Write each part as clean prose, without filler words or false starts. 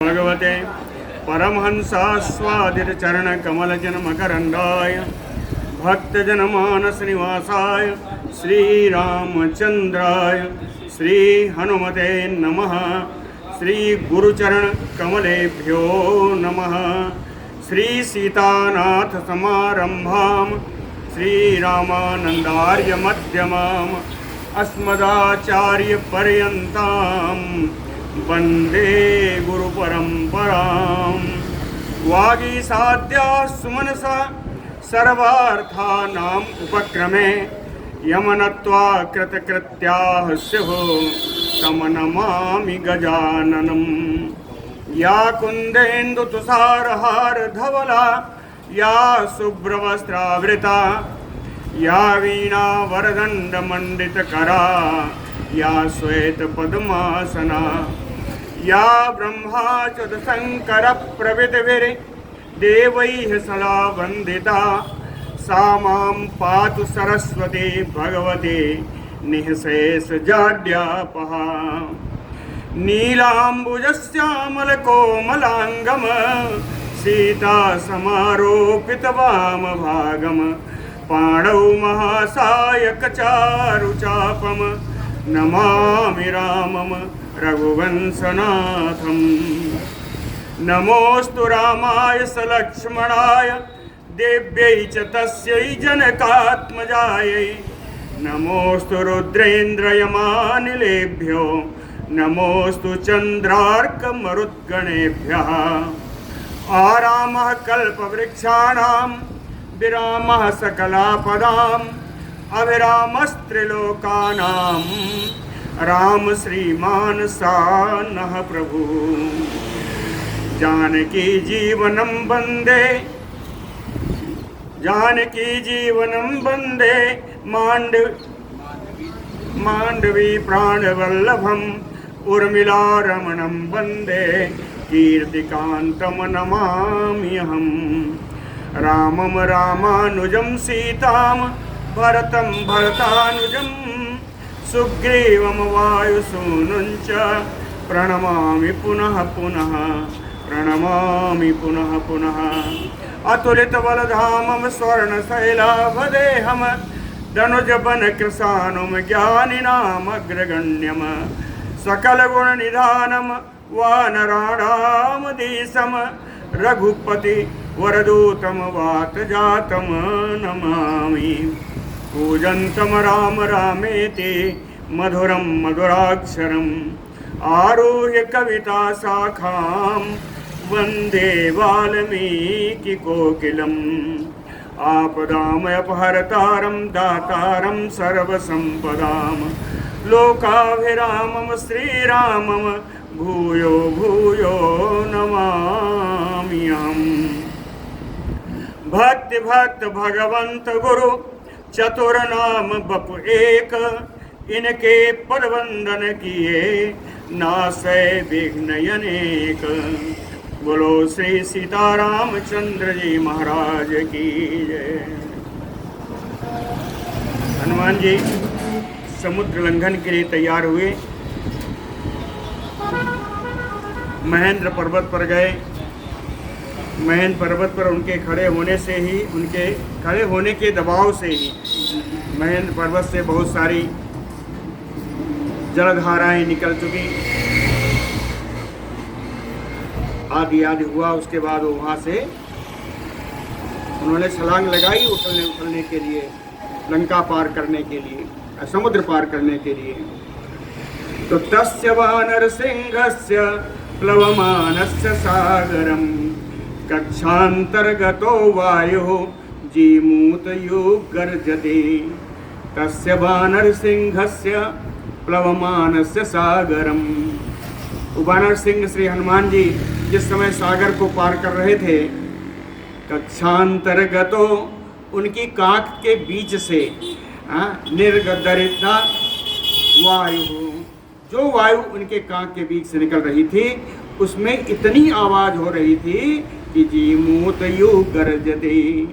भगवते परमहंसास्वादित चरण कमलजन मकरंदाय भक्तजनमानस निवासाय श्री रामचंद्राय श्री हनुमते नमः। श्री गुरुचरण कमलेभ्यो नमः। श्री सीतानाथ समारंभां श्री रामानंदार्य मध्यमाम् अस्मदाचार्य पर्यन्तां वंदे गुरु परंपरां। वागीसाद्या सुमनसा सर्वार्थानां उपक्रमे यमनत्वा कृतकृत्याः स्युः तं नमामि गजाननं। या कुन्देन्दु तुषारहार धवला या शुभ्रवस्त्रावृता या वीणा वरदंड मंडित करा या श्वेत पद्मासना या ब्रह्माच्युत शंकर प्रभृतिभिः देवैः सदा वंदिता सा मां पातु सरस्वती भगवती निःशेष जाड्यापहा। नीलाम्बुजश्यामलकोमलाङ्गं सीता समारोपित वामभागं पाणौ महासायकचारुचापं नमामि रामं रघुवंशनाथं। नमोऽस्तु रामाय सलक्ष्मणाय देव्यै च तस्यै जनकात्मजायै। नमोऽस्तु रुद्रेन्द्रयमानिलेभ्यो नमोऽस्तु चन्द्रार्कमरुद्गणेभ्यः। आरामः कल्पवृक्षाणां विरामः सकलापदाम् अभिरामस्त्रिलोकानां राम श्रीमान सानः प्रभु। जानकी जीवनं वन्दे मांडवी प्राणवल्लभम् उर्मिलारमणं वन्दे कीर्तिकान्तं नमाम्यहम्। रामं रामानुजं सीतां भरतं भरतानुजं सुग्रीवं वायुसूनुं च प्रणमामि पुनः पुनः प्रणमामि पुनः पुनः। अतुलितबलधामं स्वर्णशैलाभदेहं दनुजवनकृशानुं ज्ञानिनामग्रगण्यं सकलगुणनिधानं वानराणामधीशं रघुपति वरदूतं वातजातं नमामि। कूजन्तं राम रामेति मधुरं मधुराक्षरम् आरुह्य कविता शाखां वन्दे वाल्मीकिकोकिलम्। आपदामपहर्तारं दातारं सर्वसम्पदां लोकाभिरामं श्रीरामं भूयो भूयो नमाम्यहम्। भक्ति भक्त भगवंत गुरु चतुर नाम बपु एक। इनके पद वंदन किए नासै विघ्न अनेक। बोलो श्री सीतारामचंद्र जी महाराज की जय। हनुमान जी समुद्र लंघन के लिए तैयार हुए। महेंद्र पर्वत पर गए। महेंद्र पर्वत पर उनके खड़े होने के दबाव से ही महेंद्र पर्वत से बहुत सारी जलधाराएं निकल चुकी। आदि हुआ। उसके बाद वो वहाँ से उन्होंने छलांग लगाई उछलने के लिए, लंका पार करने के लिए, समुद्र पार करने के लिए। तो तस्य वानर सिंहस्य प्लवमानस्य सागरं कक्षान्तर्गतो वायुः जीमूतयुगर्जते। तस्य वानर सिंहस्य प्लवमानस्य सागरम। वानर सिंह श्री हनुमान जी जिस समय सागर को पार कर रहे थे, कक्षांतर्गतो उनकी कांख के बीच से निर्गदरिता वायु, जो वायु उनके कांख के बीच से निकल रही थी उसमें इतनी आवाज हो रही थी कि जीमूतयु गरजते,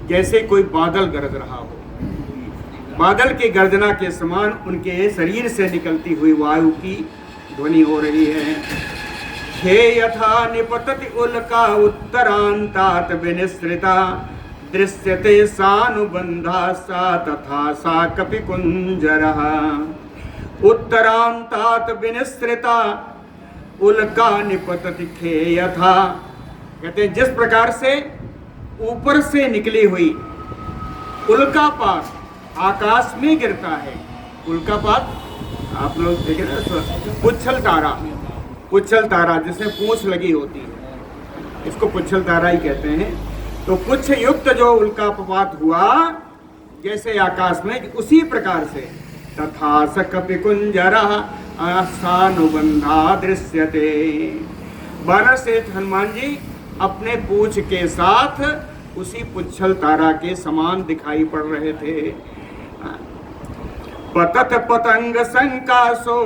जैसे कोई बादल गरज रहा हो। बादल के गर्जना के समान उनके शरीर से निकलती हुई वायु की ध्वनि हो रही है। खे यथा निपतति उल्का उत्तरांतात विनिसृता दृश्यते सानुबंधा सा तथा सा कपिकुंजरः। उत्तरांतात विनिसृता उल्का निपतति खे यथा, कहते हैं जिस प्रकार से ऊपर से निकली हुई उल्कापात आकाश में गिरता है। उल्कापात आप लोग देखे ना, पुच्छल तारा जिसमें पूंछ लगी होती है, इसको पुच्छल तारा ही कहते हैं। तो पुच्छ युक्त जो उल्कापात हुआ जैसे आकाश में, उसी प्रकार से तथा स कपिकुंजरः सानुबंधा दृश्यते। वानर श्रेष्ठ हनुमान जी अपने पूंछ के साथ उसी पुच्छल तारा के समान दिखाई पड़ रहे थे। पतत पतंग संकासो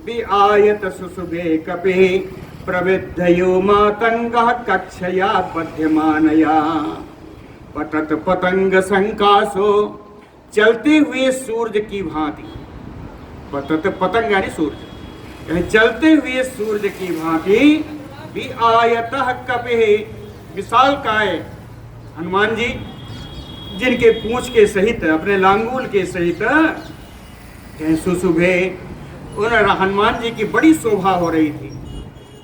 विआयत सुसुभे कपि प्रविद्धयो मातंगः कक्षया बध्यमानया। पतत पतंग संकासो, चलते हुए सूर्य की भांति। पतत पतंग यानी सूर्य, चलते हुए सूर्य की भांति। विआयतः कपिः, विशालकाय हनुमान जी जिनके पूंछ के सहित, अपने लांगूल के सहित सुशुभे, उन हनुमान जी की बड़ी शोभा हो रही थी।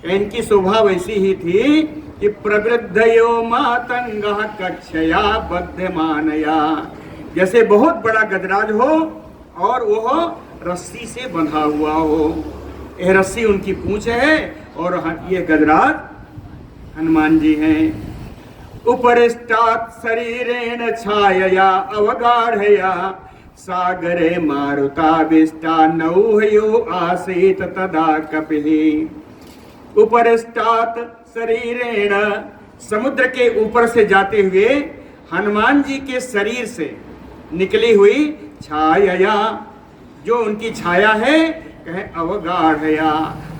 इनकी शोभा वैसी ही थी कि प्रवृद्धयो मातंगः कक्षया बध्यमानया, जैसे बहुत बड़ा गजराज हो और वह रस्सी से बंधा हुआ हो। यह रस्सी उनकी पूंछ है और ये गजराज हनुमान जी हैं। उपरिष्टात् शरीरेण छायया अवगाढ़या सागरे मारुताविष्टा नौहयो आसीत तदा कपिः। उपरिष्टात् शरीरेण, समुद्र के ऊपर से जाते हुए हनुमान जी के शरीर से निकली हुई छायया, जो उनकी छाया है, कहे अवगाढ़या,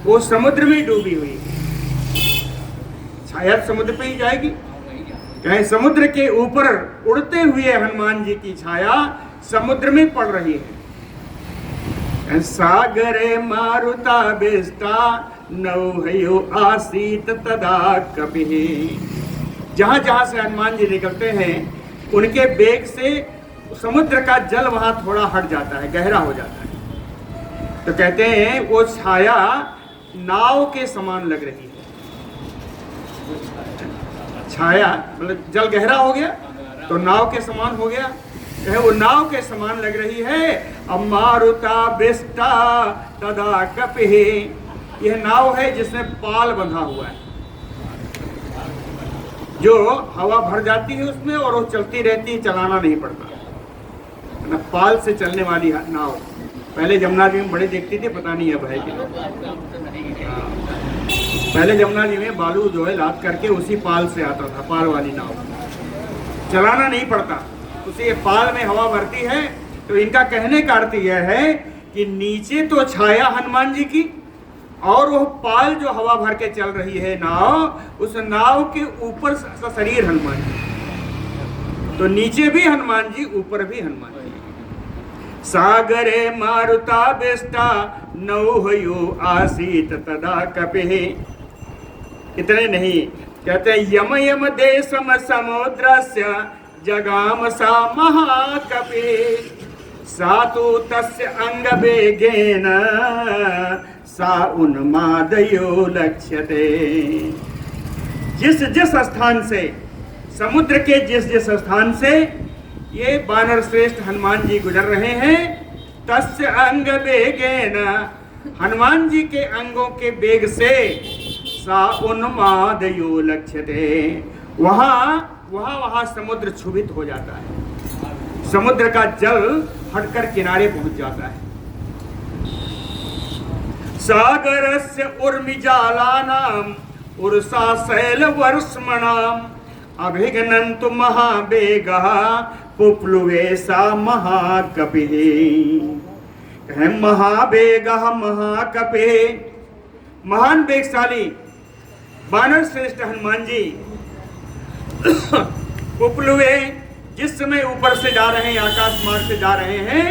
वो समुद्र में डूबी हुई। छाया समुद्र पे ही जाएगी, कहे समुद्र के ऊपर उड़ते हुए हनुमान जी की छाया समुद्र में पड़ रही है। सागरे मारुताविष्टा नौहयो आसीत तदा कपिः। जहां जहां से हनुमान जी निकलते हैं उनके वेग से समुद्र का जल वहां थोड़ा हट जाता है, गहरा हो जाता है। तो कहते हैं वो छाया नाव के समान लग रही है। छाया मतलब जल गहरा हो गया तो नाव के समान हो गया, कहे वो नाव के समान लग रही है। अब मारुताविष्टा तदा कपिः, यह नाव है जिसमें पाल बंधा हुआ है, जो हवा भर जाती है उसमें और वो चलती रहती है, चलाना नहीं पड़ता ना, पाल से चलने वाली नाव। पहले जमुना जी में बड़े देखती थी, पता नहीं अब है कि पहले जमुना जी में बालू जो है लाद करके उसी पाल से आता था, पाल वाली नाव, चलाना नहीं पड़ता, उसी पाल में हवा भरती है। तो इनका कहने का अर्थ यह है कि नीचे तो छाया हनुमान जी की और वो पाल जो हवा भर के चल रही है नाव, उस नाव के ऊपर शरीर हनुमान जी, तो नीचे भी हनुमान जी, ऊपर भी हनुमान जी। सागरे मारुताविष्टा नौहयो आसीत तदा कपिः। इतने नहीं, कहते हैं यम यम देशम समुद्रस्य जगाम सा महाकपिः सातु तस्य अंग वेगेन सा उन्मादयो लक्ष्यते। जिस जिस स्थान से, समुद्र के जिस जिस स्थान से ये वानर श्रेष्ठ हनुमान जी गुजर रहे हैं, तस्य अंग वेगेन, हनुमान जी के अंगों के वेग से, सा उन्मादयो लक्ष्यते, वहाँ समुद्र क्षुभित हो जाता है, समुद्र का जल हटकर किनारे पहुंच जाता है। सागरस्य उर्मिजालानाम उर्सा शैल वर्ष्मणाम अभिघ्नन्तु महावेगः पुप्लुवे सा महाकपिः। महावेगः महाकपिः, महान वेगशाली वानर श्रेष्ठ हनुमान जी पुप्लुवे, जिस समय ऊपर से जा रहे हैं, आकाश मार्ग से जा रहे हैं,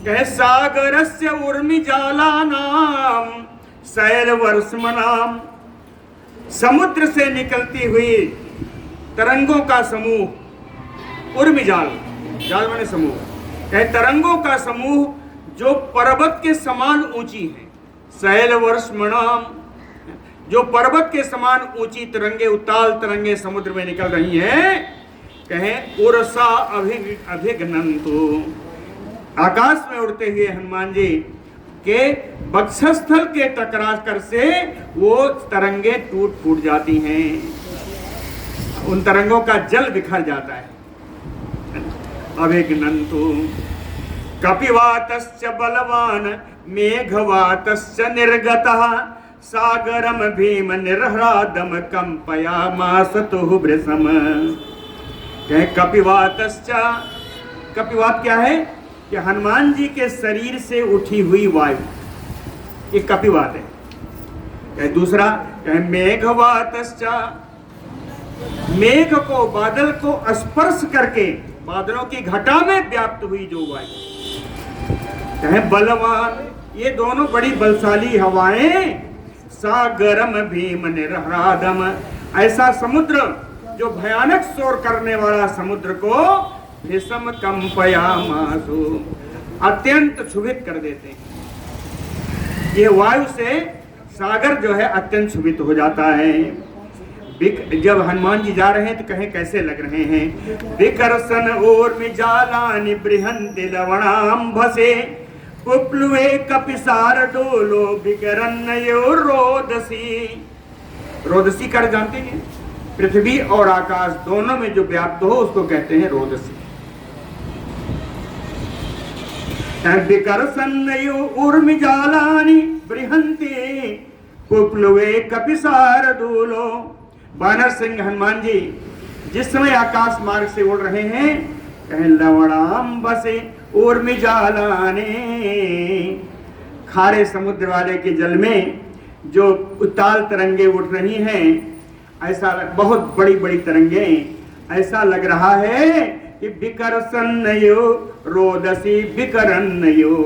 कहे सागरस्य उर्मिजालानाम शैल वर्ष्मणाम, समुद्र से निकलती हुई तरंगों का समूह, उर्मिजाल, जाल माने समूह, कहे तरंगों का समूह जो पर्वत के समान ऊंची है, सैल वर्षमणाम, जो पर्वत के समान ऊंची तरंगे, उताल तरंगे समुद्र में निकल रही हैं, कहें उर्सा अभिघ्नन्तु, आकाश में उड़ते हुए हनुमान जी के वक्षस्थल के टकरा कर से वो तरंगे टूट फूट जाती हैं, उन तरंगों का जल बिखर जाता है। अभिघ्नन्तु कपिवातश्च बलवान मेघवातश्च निर्गतः सागरम भीम निर्ह्रादम कंपयामास तुभृशम। कहे कपिवातश्च, कपिवात क्या है कि हनुमान जी के शरीर से उठी हुई वायु, ये कपिवात है। कहे दूसरा, कहे मेघवातश्च, मेघ को, बादल को स्पर्श करके बादलों की घटा में व्याप्त हुई जो वायु। कहे बलवान, ये दोनों बड़ी बलशाली हवाएं, सागरम भीम निर्ह्रादम, ऐसा समुद्र जो भयानक शोर करने वाला समुद्र को विषम कंपयामासु, अत्यंत क्षुभित कर देते हैं। ये वायु से सागर जो है अत्यंत क्षुभित हो जाता है। जब हनुमान जी जा रहे हैं तो कहें कैसे लग रहे हैं, विकर्षण ऊर्मिजालानि बृहन्ति लवणाम्भसे कुप्लुवे कपिसार डोलो विकरन्नयो रोदसी। रोदसी कर जानते हैं, पृथ्वी और आकाश दोनों में जो व्याप्त हो उसको कहते हैं रोदसी। विकर्षन्नयो ऊर्मिजालानि बृहन्ति कुप्लुवे कपिसार डोलो। वानर सिंह हनुमान जी जिस समय आकाश मार्ग से उड़ रहे हैं, कहें लवणाम्भसे ऊर्मिजालानि, खारे समुद्र वाले के जल में जो उताल तरंगे उठ रही हैं, ऐसा बहुत बड़ी बड़ी तरंगे, ऐसा लग रहा है कि विकर्षन्नयो रोदसी विकरन्नयो,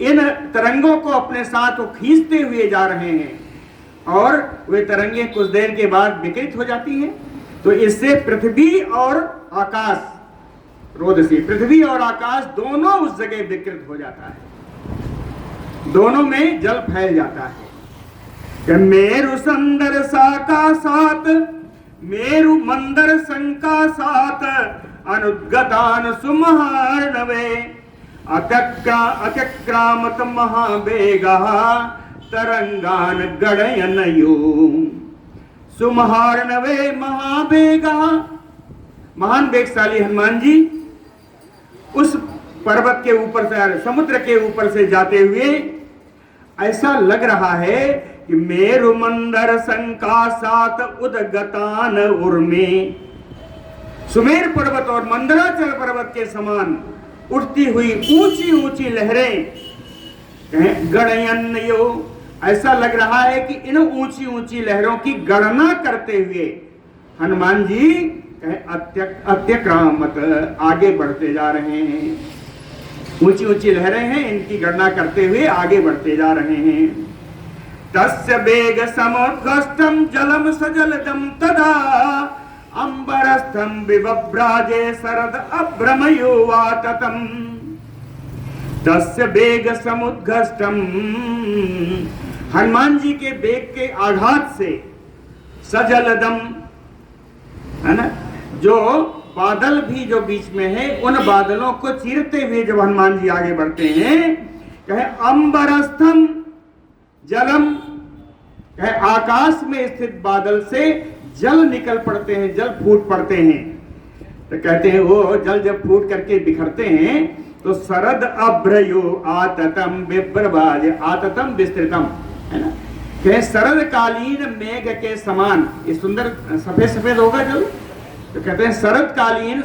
इन तरंगों को अपने साथ वो खींचते हुए जा रहे हैं और वे तरंगे कुछ देर के बाद विकृत हो जाती हैं। तो इससे पृथ्वी और आकाश, रोदसी, पृथ्वी और आकाश दोनों उस जगह विकृत हो जाता है, दोनों में जल फैल जाता है। कि मेरु संदर साका सात, मेरु मंदर संका सात, अनुद्गतान सुमहार्णवे अत्यक्रामत महावेगः तरंगान गणयनयो। सुमहार्णवे महावेगः, महान वेगशाली हनुमान जी उस पर्वत के ऊपर से, समुद्र के ऊपर से जाते हुए ऐसा लग रहा है कि मेरु मंदर संकासात उदगतान उर्मे, सुमेर पर्वत और मंदराचल पर्वत के समान उठती हुई ऊंची ऊंची लहरें, गणयन्यो, ऐसा लग रहा है कि इन ऊंची ऊंची लहरों की गणना करते हुए हनुमान जी अत्यक्रामत, आगे बढ़ते जा रहे हैं। ऊंची ऊंची लहरें हैं, इनकी गणना करते हुए आगे बढ़ते जा रहे हैं। तस्य वेग समुद्घष्टम जलम सजलदम तदा अंबरस्थम विभ्राजे शरद अभ्रमयो वाततम। तस्य वेग समुद्घष्टम, हनुमान जी के वेग के आघात से, सजलदम है ना, जो बादल भी जो बीच में है उन बादलों को चीरते हुए जब हनुमान जी आगे बढ़ते हैं, कहे अंबरस्थम जलम, कहे आकाश में स्थित बादल से जल निकल पड़ते हैं, जल फूट पड़ते हैं। तो कहते हैं वो जल जब फूट करके बिखरते हैं तो शरद अभ्रयो आततम विप्रभाज, आततम विस्तृतम, है ना, कहे शरदकालीन मेघ के समान, ये सुंदर सफेद सफेद होगा जल, तो कहते हैं शरदकालीन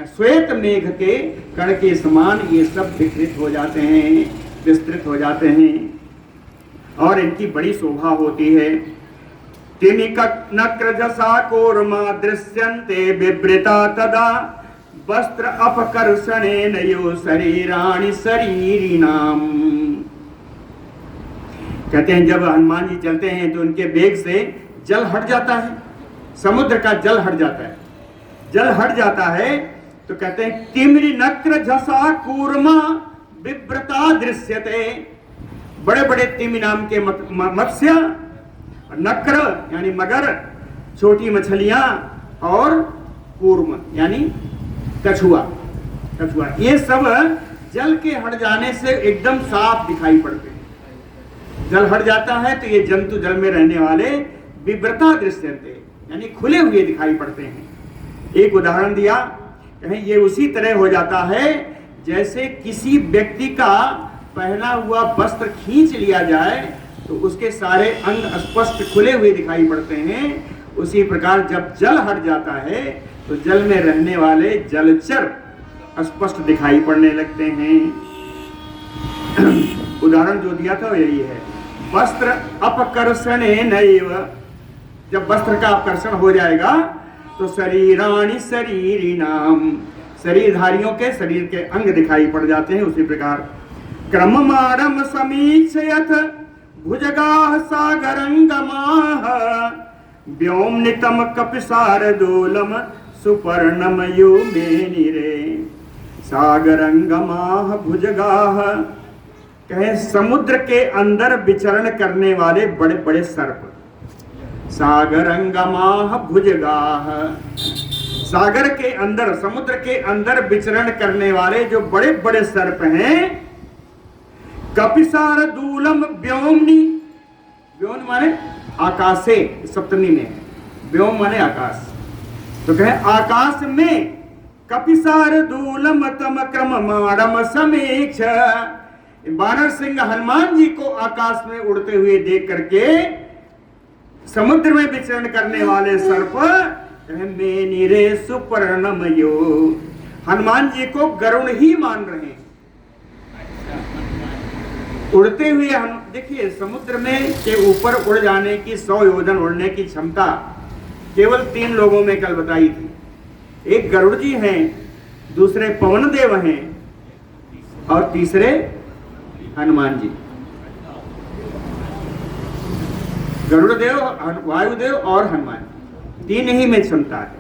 श्वेत मेघ के कण के समान ये सब विकृत हो जाते हैं, विस्तृत हो जाते हैं और इनकी बड़ी शोभा होती है। तिमिकनक्रजसा कोरमा दृश्यन्ते विवृता तदा वस्त्र अपकर्षणेन यो शरीराणि शरीरिणाम। कहते हैं जब हनुमान जी चलते हैं तो उनके वेग से जल हट जाता है, समुद्र का जल हट जाता है, जल हट जाता है तो कहते हैं तिमिरी नक्र झसा कूर्मा विव्रता दृश्यते। बड़े बड़े तिमि नाम के मत्स्य, नक्र यानी मगर, छोटी मछलियां, और कूर्म यानी कछुआ, ये सब जल के हट जाने से एकदम साफ दिखाई पड़ते हैं। जल हट जाता है तो ये जंतु, जल में रहने वाले, विव्रता दृश्यते यानी खुले हुए दिखाई पड़ते हैं। एक उदाहरण दिया, कहें ये उसी तरह हो जाता है जैसे किसी व्यक्ति का पहना हुआ वस्त्र खींच लिया जाए तो उसके सारे अंग स्पष्ट खुले हुए दिखाई पड़ते हैं। उसी प्रकार जब जल हट जाता है तो जल में रहने वाले जलचर स्पष्ट दिखाई पड़ने लगते हैं। उदाहरण जो दिया था यही है, वस्त्र अपकर्षण नैव, जब वस्त्र का अपकर्षण हो जाएगा तो शरीराणि शरीरिणाम, शरीरधारियों के शरीर के अंग दिखाई पड़ जाते हैं। उसी प्रकार क्रममाणम समीक्षयथ भुजगाः सागरंगमाः व्योमनितम कपिसारदोलम सुपर्णम योमेनिरे। सागरंगमाः भुजगाः, कहे समुद्र के अंदर विचरण करने वाले बड़े बड़े सर्प। सागरंगमाः भुजगाः, सागर के अंदर, समुद्र के अंदर विचरण करने वाले जो बड़े बड़े सर्प हैं। कपिसारदूलम व्योमनि, व्योम माने आकाशे, सप्तमी में है, व्योम माने आकाश, तो कहे आकाश में कपिसारदूलम तम क्रममाणम समीक्ष। वानर सिंह हनुमान जी को आकाश में उड़ते हुए देख करके समुद्र में विचरण करने वाले सर्प मेनिरे सुपर्णमयो, हनुमान जी को गरुड़ ही मान रहे हैं। उड़ते हुए हम देखिए, समुद्र में के ऊपर उड़ जाने की, 100 योजन उड़ने की क्षमता केवल 3 लोगों में कल बताई थी। एक गरुड़ जी हैं, दूसरे पवन देव हैं, और तीसरे हनुमान जी। गरुड़ देव, वायुदेव और हनुमान, 3 ही में क्षमता है।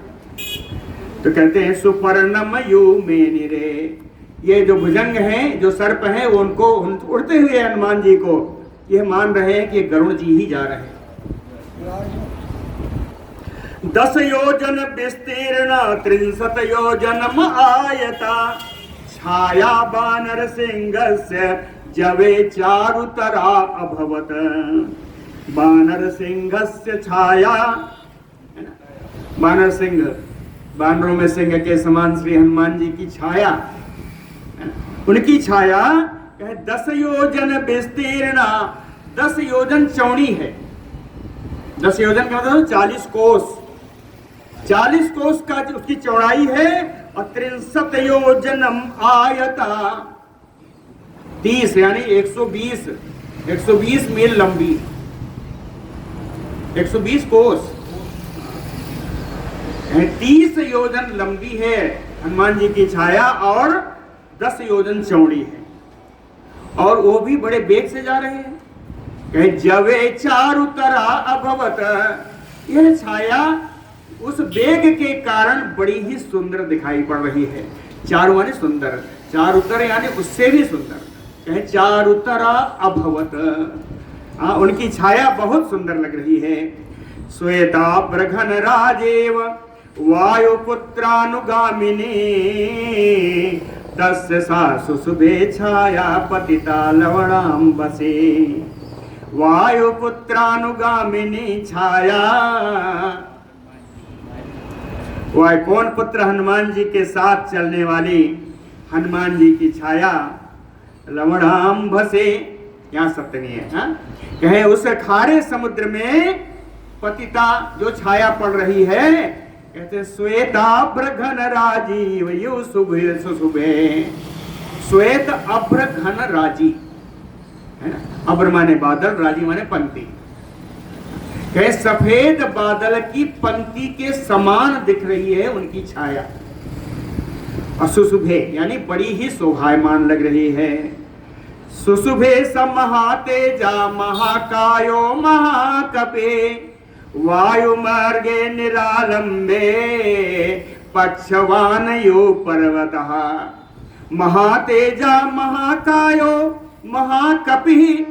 तो कहते हैं सुपर्णम यू मेनिरे, ये जो भुजंग हैं, जो सर्प हैं, वो उनको उड़ते हुए हनुमान जी को ये मान रहे हैं कि गरुड़ जी ही जा रहे हैं। 10 योजन विस्तीर्ण 63 योजनम आयता छाया बानर सिंहस्य जवे चारुतरा अभवत। बानर सिंहस्य छाया, बानर सिंह, बानरों में सिंह के समान श्री हनुमान जी की छाया, उनकी छाया 10 योजन विस्तीर्ण, 10 योजन चौड़ी है। 10 योजन का मतलब 40 कोस, 40 कोस का उसकी चौड़ाई है, और 63 योजनम आयता, 30 यानी 120 मील लंबी, 120 कोस, 30 योजन लंबी है हनुमान जी की छाया, और 10 योजन चौड़ी है, और वो भी बड़े वेग से जा रहे हैं। कहे जवे चारुतरा अभवत, यह छाया उस वेग के कारण बड़ी ही सुंदर दिखाई पड़ रही है। चारु माने सुंदर, चारुतर यानी उससे भी सुंदर, कहे चारुतरा अभवत, उनकी छाया बहुत सुंदर लग रही है। श्वेता प्रघन राजेव वायुपुत्रानुगामिनी तस्य सा सुशुभे छाया पतिता लवणाम्बसे। वायुपुत्रानुगामिनी छाया, वायुपौन पुत्र हनुमान जी के साथ चलने वाली हनुमान जी की छाया लवणाम्बसे, यहाँ सप्तमी है, कहे उस खारे समुद्र में पतिता जो छाया पड़ रही है, कहते श्वेता अभ्र घन राजीव यु सुबह सुशुभे। श्वेत अभ्र घन राजी है ना, अभ्र माने बादल, राजी माने पंक्ति, कहे सफेद बादल की पंक्ति के समान दिख रही है उनकी छाया, और सुशुभे यानी बड़ी ही शोभायमान लग रही है। सुशुभे समहातेजा महाकायो महाकपे वायु मार्गे निरालंबे पक्षवानयो पर्वतः महातेजा महाकायो महाकपि,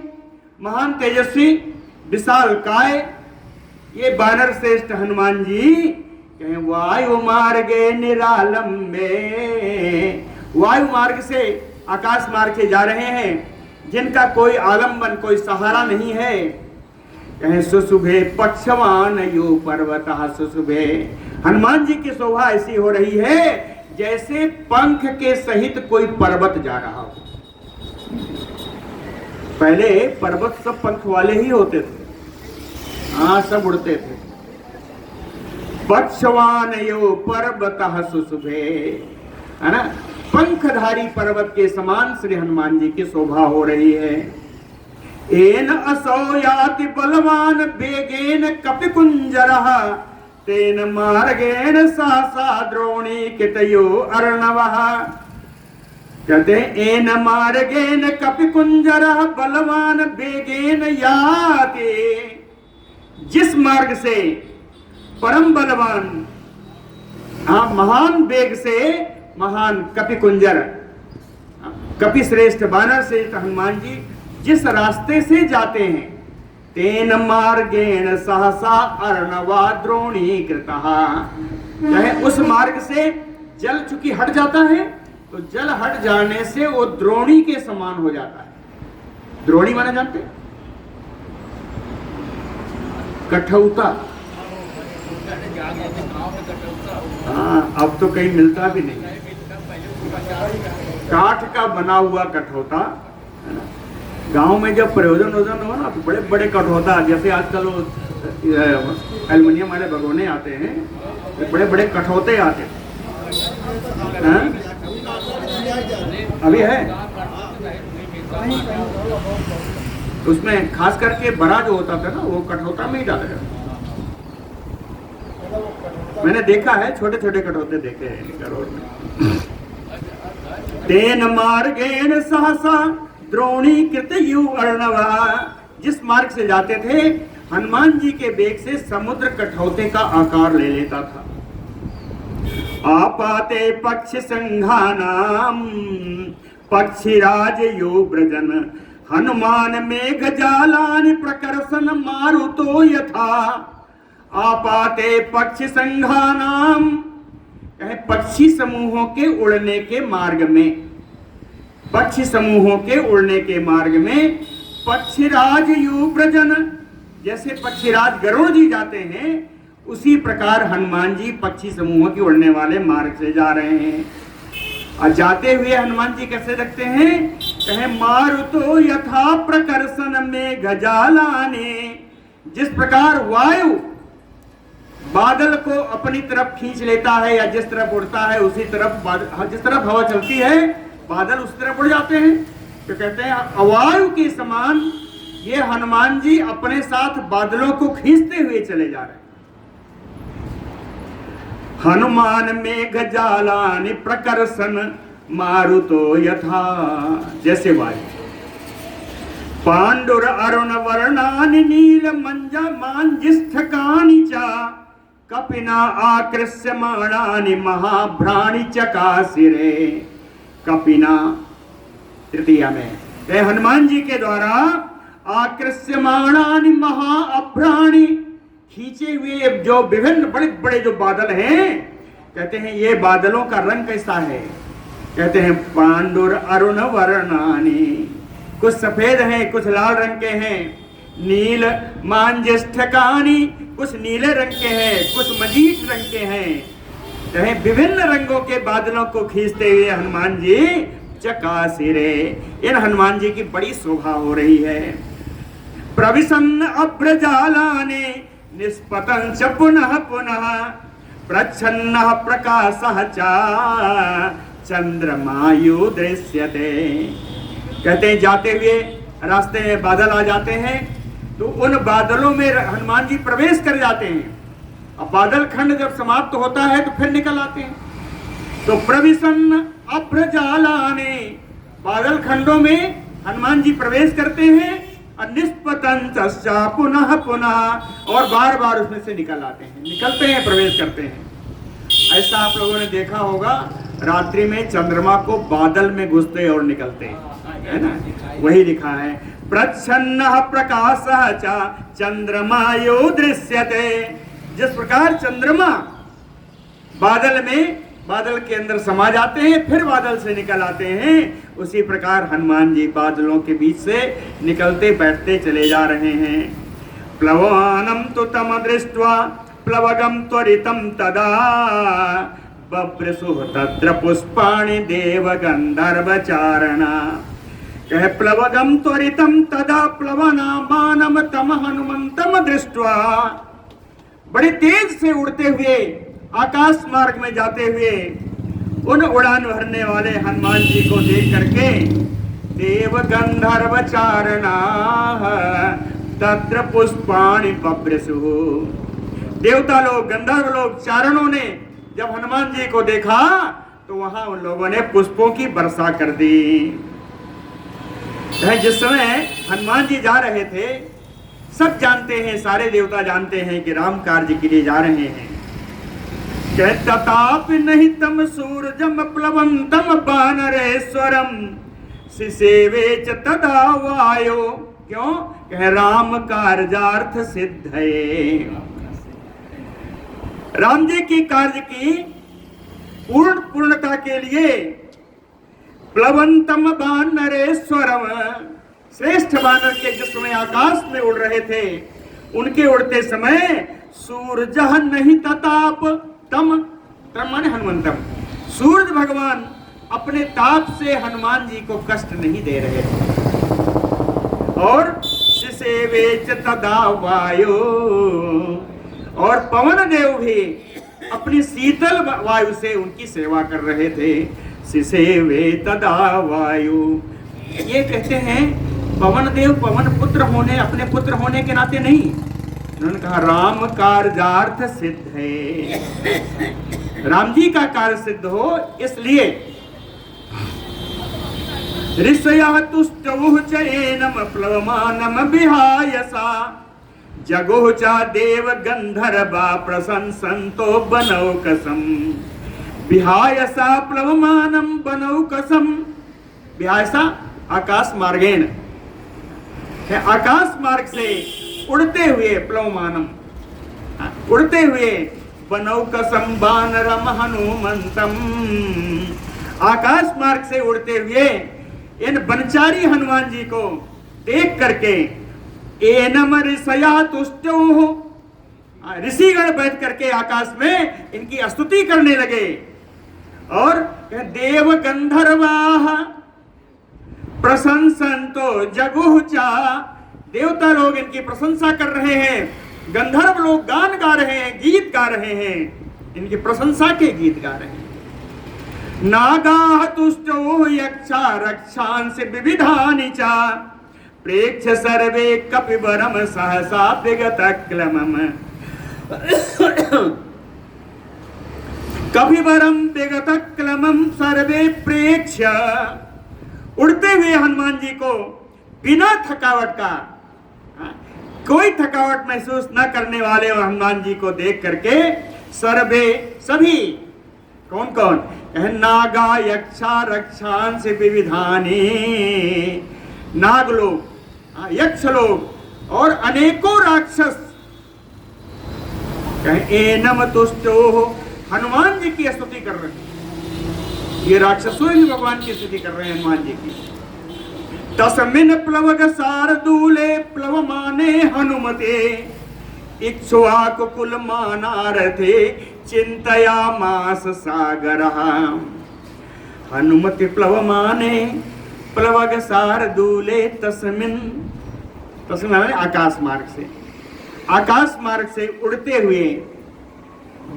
महान तेजस्वी विशाल काय ये वानर श्रेष्ठ हनुमान जी कहें वायु मार्गे निरालंबे, वायु मार्ग से आकाश मार्ग से जा रहे हैं जिनका कोई आलंबन कोई सहारा नहीं है। कहें सुशुभे पक्षवान यो पर्वतः सुशुभे, हनुमान जी की शोभा ऐसी हो रही है जैसे पंख के सहित कोई पर्वत जा रहा हो। पहले पर्वत सब पंख वाले ही होते थे, हाँ सब उड़ते थे। पक्षवान यो पर्वतः सुशुभे, है ना, पंखधारी पर्वत के समान श्री हनुमान जी की शोभा हो रही है। एन असौ याति बलवान वेगेन कपिकुंजरः तेन मार्गेण सहसा द्रोणी कितयो अर्णवः। कहते हैं एन मार्गेन कपिकुंजरः बलवान वेगेन याति, जिस मार्ग से परम बलवान, हाँ महान वेग से महान कपिकुंजर, कपि श्रेष्ठ वानर श्रेष्ठ हनुमान जी जिस रास्ते से जाते हैं, तेन मार्गेण सहसा अर्णवा द्रोणीकृतः, चाहे उस मार्ग से जल चूंकि हट जाता है तो जल हट जाने से वो द्रोणी के समान हो जाता है। द्रोणी माने जानते, कठौता, हाँ अब तो कहीं मिलता भी नहीं, काठ का बना हुआ कठौता। गांव में जब प्रयोजन वोजन हो ना तो बड़े बड़े कठौता, जैसे आजकल वो एल्युमिनियम वाले भगोने आते हैं, तो बड़े बड़े कठौते आते हैं। अभी है उसमें खास करके बड़ा जो होता था ना वो कठौता में ही डाला जाता। मैंने देखा है, छोटे छोटे कठौते देखे हैं रोड में। तेन मार्गेण सहसा द्रोणीकृत यु अर्णवा, जिस मार्ग से जाते थे हनुमान जी के वेग से समुद्र कठौते का आकार ले लेता था। आपाते पक्ष संघानाम पक्षीराज यो ब्रजन हनुमान मेघ जालान प्रकर्षण मारुतो यथा। आपाते पक्ष संघानाम, पक्षी समूहों के उड़ने के मार्ग में, पक्षी समूहों के उड़ने के मार्ग में पक्षीराज यु ब्रजन, जैसे पक्षीराज गरुड़ जी जाते हैं उसी प्रकार हनुमान जी पक्षी समूहों के उड़ने वाले मार्ग से जा रहे हैं। और जाते हुए हनुमान जी कैसे लगते हैं, कहे मारुतो यथा प्रकर्षण में गजालाने, जिस प्रकार वायु बादल को अपनी तरफ खींच लेता है या जिस तरफ उड़ता है उसी तरफ, जिस तरफ हवा चलती है बादल उस तरफ उड़ जाते हैं। तो कहते हैं अवायु के समान ये हनुमान जी अपने साथ बादलों को खींचते हुए चले जा रहे हैं। हनुमान मेघ जालानि प्रकर्षण मारुतो यथा, जैसे वायु। पांडुर अरुण वर्णानि नील मंजा मांजिष्ठकानि च कपिना आकृष्यमाणानि महाभ्राणि चकासिरे। कपिना तृतीया में हनुमान जी के द्वारा आकृष्यमाणानि महाअभ्राणि, खींचे हुए जो विभिन्न बड़े बड़े जो बादल हैं, कहते हैं ये बादलों का रंग कैसा है, कहते हैं पांडुर अरुण वर्णानि, कुछ सफेद हैं कुछ लाल रंग के हैं, नील मांजिष्ठकानि, कुछ नीले रंग के हैं कुछ मजीठ रंग के हैं, कहें विभिन्न रंगों के बादलों को खींचते हुए हनुमान जी चकासिरे, इन हनुमान जी की बड़ी शोभा हो रही है। प्रविशन्न अभ्रजालाने निष्पतं च पुनः पुनः प्रच्छन्नः प्रकाशः च चंद्रमायु दृश्यते। कहते हैं जाते हुए रास्ते में बादल आ जाते हैं तो उन बादलों में हनुमान जी प्रवेश कर जाते हैं। अब बादल खंड जब समाप्त होता है तो फिर निकल आते हैं। तो प्रविशन्न अभ्रजालाने, बादल खंडों में हनुमान जी प्रवेश करते हैं निष्पतन तस्या पुनः पुनः, और बार बार उसमें से निकल आते हैं, निकलते हैं, प्रवेश करते हैं। ऐसा आप लोगों ने देखा होगा, रात्रि में चंद्रमा को बादल में घुसते और निकलते, है ना, वही लिखा है। प्रच्छन्नः प्रकाशः च चंद्रमायो दृश्यते। जिस प्रकार चंद्रमा बादल में, बादल के अंदर समा जाते हैं, फिर बादल से निकल आते हैं, उसी प्रकार हनुमान जी बादलों के बीच से निकलते बैठते चले जा रहे हैं। प्लवानम तु तम दृष्ट्वा प्लवगम त्वरितम तदा बभ्रसुः तत्र पुष्पाणि देव गंधर्व चारणा। कह प्लवगम त्वरितम तदा प्लवनामानम तम हनुमंतम दृष्ट्वा। बड़े तेज से उड़ते हुए आकाश मार्ग में जाते हुए उन उड़ान भरने वाले हनुमान जी को देख करके देव गंधर्व चारणा तत्र पुष्पाणि बभ्रसुः। देवता लोग, गंधर्व लोग, चारणों ने जब हनुमान जी को देखा तो वहां उन लोगों ने पुष्पों की वर्षा कर दी। जिस समय हनुमान जी जा रहे थे, सब जानते हैं, सारे देवता जानते हैं कि राम कार्य के लिए जा रहे हैं। तताप नहीं तम सूरजम प्लवंतम बानरेश्वरम सिसेवे च तदा वायो। क्यों? कह राम कार्यार्थ सिद्ध है। राम जी की कार्य की पूर्णता के लिए प्लवंतम बानरेश्वरम, श्रेष्ठ बानर के जिस समय आकाश में उड़ रहे थे, उनके उड़ते समय सूरज नहीं तताप तम, तम माने हनुमंतम, सूरज भगवान अपने ताप से हनुमान जी को कष्ट नहीं दे रहे थे। और सिसेवे च तदा वायु, और पवन देव भी अपनी शीतल वायु से उनकी सेवा कर रहे थे। सिसेवे तदा वायु, ये कहते हैं पवन देव पवन पुत्र होने, अपने पुत्र होने के नाते नहीं, उन्होंने कहा राम कार्यार्थ सिद्ध है, राम जी का कार्य सिद्ध हो इसलिए। ऋषयः तुष्टुः च एनम प्लवमानम विहायसा जगुः च देव गंधर्वा प्रशंसन्तो बनौकसम। विहायसा प्लवमानम बनौकसम, विहायसा आकाश मार्गेण, आकाश मार्ग से उड़ते हुए, प्लवमानम उड़ते हुए, बनौकसम बानरम हनुमंतम, आकाश मार्ग से उड़ते हुए इन बनचारी हनुमान जी को देख करके एनम ऋषया तुष्टुः, ऋषिगण बैठ करके आकाश में इनकी स्तुति करने लगे। और देव गंधर्वाः प्रशंसन्तो जगुः च, देवता लोग इनकी प्रशंसा कर रहे हैं, गंधर्व लोग गान गा रहे हैं, गीत गा रहे हैं, इनकी प्रशंसा के गीत गा रहे हैं। नागाः तुष्टुः यक्षा रक्षांसि विविधानि च प्रेक्ष्य सर्वे कपिवरम सहसा विगतक्लमम्। कपिवरम विगतक्लमम् सर्वे प्रेक्ष्य, उड़ते हुए हनुमान जी को बिना थकावट का, कोई थकावट महसूस न करने वाले हनुमान जी को देख करके सर्वे, सभी, कौन कौन? नागा यक्षा रक्षांस विविधानि, नाग लोग, यक्ष लोग और अनेकों राक्षस एनम तुष्टुः, हनुमान जी की स्तुति कर रहे हैं। ये राक्षसों भी भगवान की स्तुति कर रहे हैं हनुमान जी की। तस्मिन् प्लवग शार्दूले प्लवमाने हनुमते इक्ष्वाकुकुल मानारथे चिंतयामास सागरः। हनुमति प्लवमाने प्लवग शार्दूले, तस्मिन्, तस्मिन् आकाश मार्ग से, आकाश मार्ग से उड़ते हुए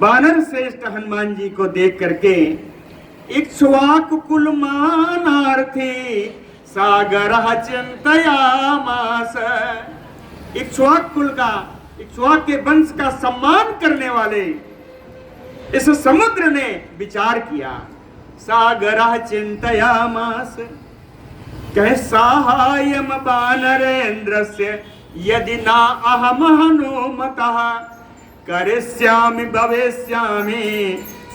बानर श्रेष्ठ हनुमान जी को देख करके इक्ष्वाकुकुल मानार्थे सागरः चिंतयामास, इक्ष्वाक कुल का, इक्ष्वाक के वंश का सम्मान करने वाले इस समुद्र ने विचार किया। सागरः चिंतयामास, कहे साहाय्यम वानरेन्द्रस्य यदि ना अहम हनुमतः करिष्यामि भविष्यामि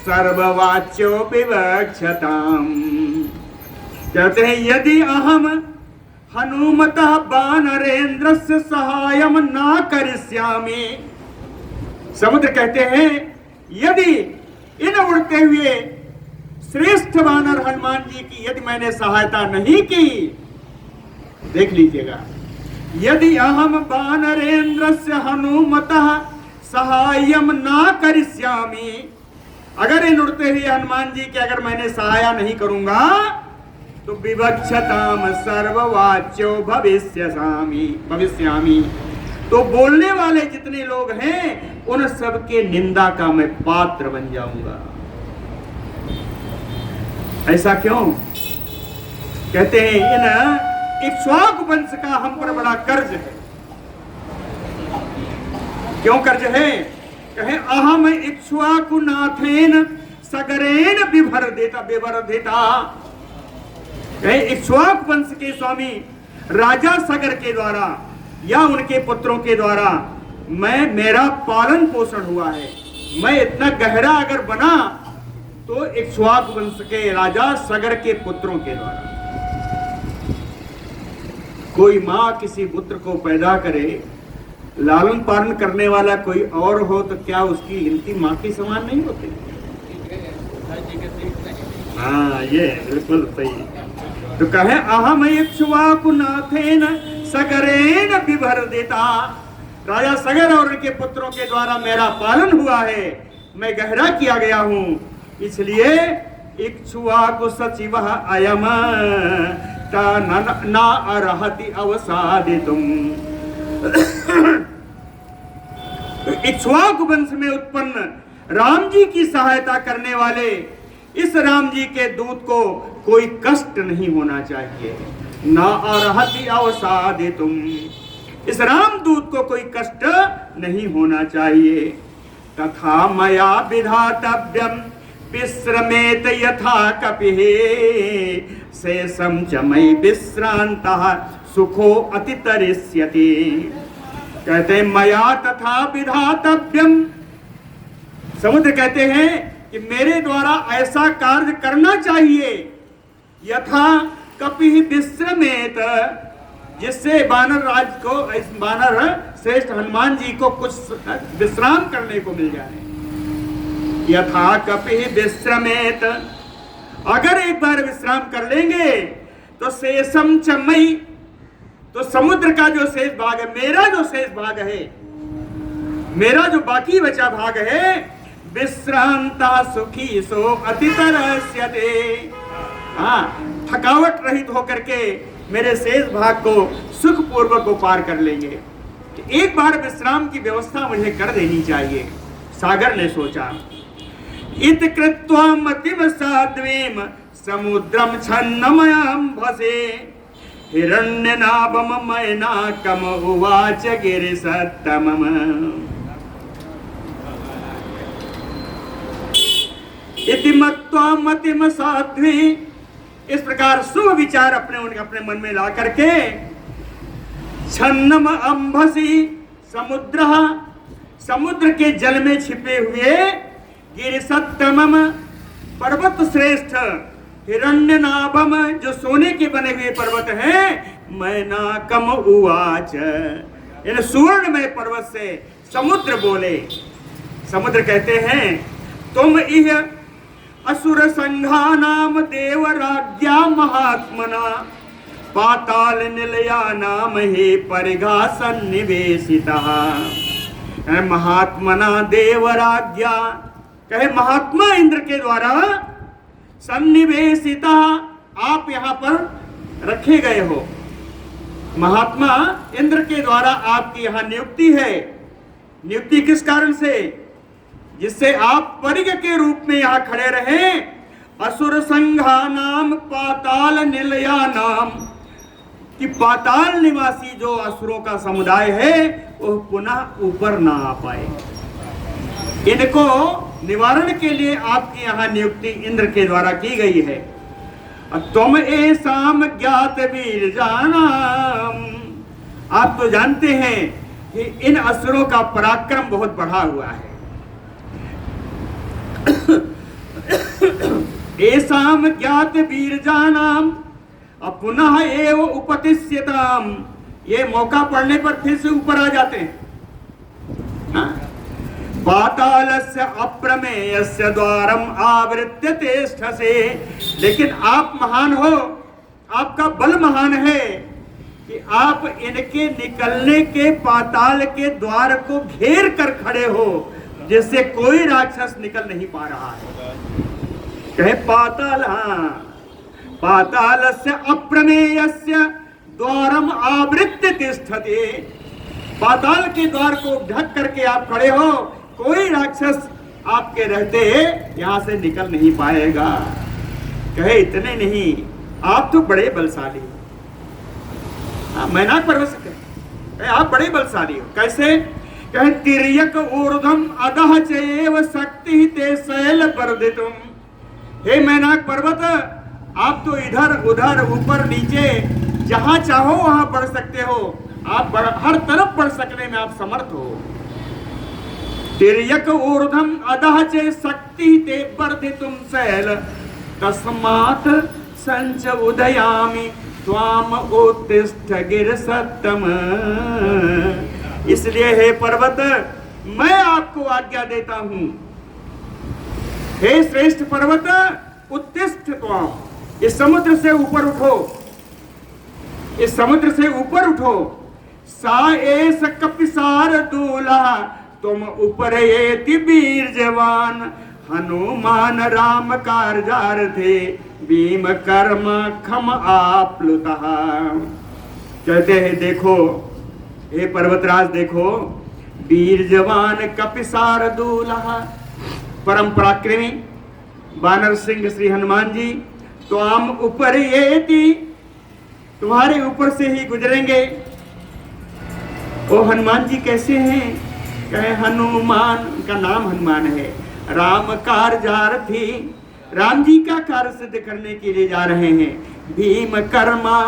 सर्ववाच्यो विवक्षताम्। कहते हैं यदि अहम हनुमतः वानरेन्द्रस्य सहायम ना करिष्यामि। समुद्र कहते हैं यदि इन उड़ते हुए श्रेष्ठ वानर हनुमान जी की यदि मैंने सहायता नहीं की, देख लीजिएगा, यदि अहम वानरेन्द्रस्य हनुमतः सहायम ना करिष्यामि, अगर इन उड़ते हुए हनुमान जी की अगर मैंने सहायता नहीं करूंगा तो विवक्षताम सर्ववाच्यो भविष्यामि, तो बोलने वाले जितने लोग हैं उन सबके निंदा का मैं पात्र बन जाऊंगा। ऐसा क्यों? कहते हैं इन इक्ष्वाकु वंश का हम पर बड़ा कर्ज है। क्यों कर्ज है? कहे अहम इक्ष्वाकु नाथेन सगरेन विवर्धिता। कहे इक्ष्वाकु वंश के स्वामी राजा सगर के द्वारा या उनके पुत्रों के द्वारा मेरा पालन पोषण हुआ है। मैं इतना गहरा अगर बना तो इक्ष्वाकु वंश के राजा सगर के पुत्रों के द्वारा। कोई माँ किसी पुत्र को पैदा करे, लालन पालन करने वाला कोई और हो तो क्या उसकी गिनती माँ की समान नहीं होती? हाँ, ये बिल्कुल सही। तो कहे अहम इक्ष्वाकु नाथेन सगरेन विवर्धिता, राजा सगर और उनके पुत्रों के द्वारा मेरा पालन हुआ है, मैं गहरा किया गया हूँ, इसलिए इक्ष्वाकु सचिवः अयम न अर्हति अवसादितुम्। इक्ष्वाकु वंश में उत्पन्न राम जी की सहायता करने वाले इस राम जी के दूत को कोई कष्ट नहीं होना चाहिए। न अर्हति अवसादितुम्, इस राम दूत को कोई कष्ट नहीं होना चाहिए। तथा मया विधातव्यम विश्रमेत यथा कपिः शेषम च मयि विश्रान्तः सुखो अतितरिष्यति। कहते हैं मया तथा विधातव्यम, समुद्र कहते हैं कि मेरे द्वारा ऐसा कार्य करना चाहिए यथा कपिः विश्रमेत, जिससे वानर राज को, वानर श्रेष्ठ हनुमान जी को कुछ विश्राम करने को मिल जाए। यथा कपिः विश्रमेत, अगर एक बार विश्राम कर लेंगे तो शेषम च मयि, तो समुद्र का जो शेष भाग है, मेरा जो शेष भाग है, मेरा जो बाकी बचा भाग है, विश्रांता सुखी सो अतितरस्यते। हाँ, थकावट रहित होकर के मेरे शेष भाग को सुख पूर्वक को पार कर लेंगे। एक बार विश्राम की व्यवस्था मुझे कर देनी चाहिए। सागर ने सोचा, इत कृत्वा मतिम साध्वीम समुद्रम छन्नमयंभसे हिरण्यनाभम मैनाकम उवाच गिरिसत्तमम। इति मत्वा मतिम साध्वी, इस प्रकार शुभ विचार अपने मन में ला करके छन्नम अंभसी समुद्र, समुद्र के जल में छिपे हुए गिरिसत्तमम पर्वत श्रेष्ठ हिरण्यनाभम, जो सोने के बने हुए पर्वत हैं, मैनाकम उवाच, इन सुवर्णमय पर्वत से समुद्र बोले। समुद्र कहते हैं तुम इह असुर संघानाम देवराज्ञा महात्मना पाताल निलया नाम हे परिघा सन्निवेशितः। महात्मना देवराज्ञा, कहे महात्मा इंद्र के द्वारा सन्निवेशिता, आप यहाँ पर रखे गए हो। महात्मा इंद्र के द्वारा आपकी यहाँ नियुक्ति है। नियुक्ति किस कारण से? जिससे आप परिघ के रूप में यहाँ खड़े रहें। असुर संघा नाम पाताल निलया नाम, कि पाताल निवासी जो असुरों का समुदाय है वो पुनः ऊपर ना आ पाए। इनको निवारण के लिए आपकी यहाँ नियुक्ति इंद्र के द्वारा की गई है। तुम ऐसाम ज्ञात वीर जानाम। आप तो जानते हैं कि इन असुरों का पराक्रम बहुत बढ़ा हुआ है। ऐसाम ज्ञात वीर जानाम पुनः एव उपतिष्यताम। ये मौका पड़ने पर फिर से ऊपर आ जाते हैं। पातालस्य अप्रमेयस्य द्वारम आवृत्य तिष्ठसे। लेकिन आप महान हो, आपका बल महान है कि आप इनके निकलने के पाताल के द्वार को घेर कर खड़े हो, जिससे कोई राक्षस निकल नहीं पा रहा है। कहे पाताल, पातालस्य अप्रमेयस्य द्वारम आवृत्य तिष्ठते। पाताल के द्वार को ढक करके आप खड़े हो, कोई राक्षस आपके रहते यहां से निकल नहीं पाएगा। कहे इतने नहीं, आप तो बड़े बलशाली हो। मैनाक पर्वत से कहे आप बड़े बलशाली हो। कैसे? कहे तिर्यक ऊर्ध्वम अधः चैव शक्ति ते शैल वर्धितुम। हे मैनाक पर्वत, आप तो इधर उधर ऊपर नीचे जहां चाहो वहां बढ़ सकते हो। आप हर तरफ बढ़ सकने में आप समर्थ हो। तिर्यक ऊर्ध्वम अधः च शक्ति ते वर्धितुम शैल तस्मात् संच उदयामि त्वाम उत्तिष्ठ गिरसत्तम। इसलिए हे पर्वत, मैं आपको आज्ञा देता हूं। हे श्रेष्ठ पर्वत, उत्तिष्ठ त्वाम। इस समुद्र से ऊपर उठो, इस समुद्र से ऊपर उठो। सा एस कपिसार दूल्हा तुम ऊपर ये वीर जवान। हनुमान राम कारजार थे भीम कर्म खम आप्लुता। कहते हैं देखो हे पर्वतराज, देखो वीर जवान कपिसार दूल्हा, परम पराक्रमी वानर सिंह श्री हनुमान जी तो हम ऊपर ये थी, तुम्हारे ऊपर से ही गुजरेंगे। वो हनुमान जी कैसे हैं? कहे हनुमान, उनका नाम हनुमान है। राम कारजार थी, राम जी का कार्य सिद्ध करने के लिए जा रहे हैं। भीम कर्मा,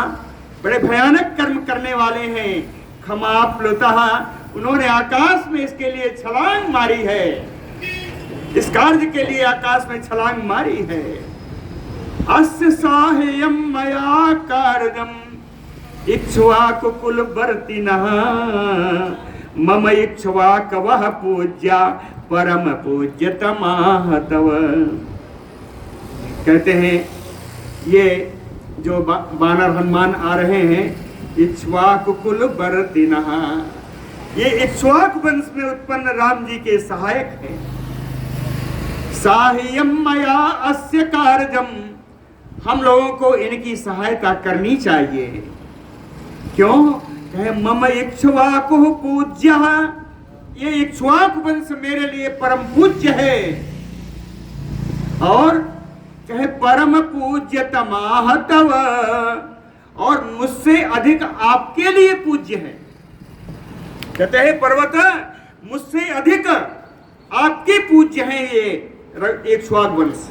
बड़े भयानक कर्म करने वाले हैं। खमाप्लुता, उन्होंने आकाश में इसके लिए छलांग मारी है, इस कार्य के लिए आकाश में छलांग मारी है। अस्य साह्यम मया कार्यम इक्ष्वाकुकुल वर्तिनः मम इक्ष्वाक वह पूज्या परम पूज्यतमाः तव। कहते हैं ये जो वानर हनुमान आ रहे हैं, इक्ष्वाकुकुल वर्तिनः, ये इक्ष्वाक वंश में उत्पन्न राम जी के सहायक हैं। साह्यम मया अस्य कार्यम, हम लोगों को इनकी सहायता करनी चाहिए। क्यों? कहे मम इक्ष्वाकु पूज्य, ये इक्ष्वाक वंश मेरे लिए परम पूज्य है। और कहे परम पूज्यतमाः तव, और मुझसे अधिक आपके लिए पूज्य है। कहते हैं पर्वत, मुझसे अधिक आपके पूज्य हैं ये इक्ष्वाक वंश।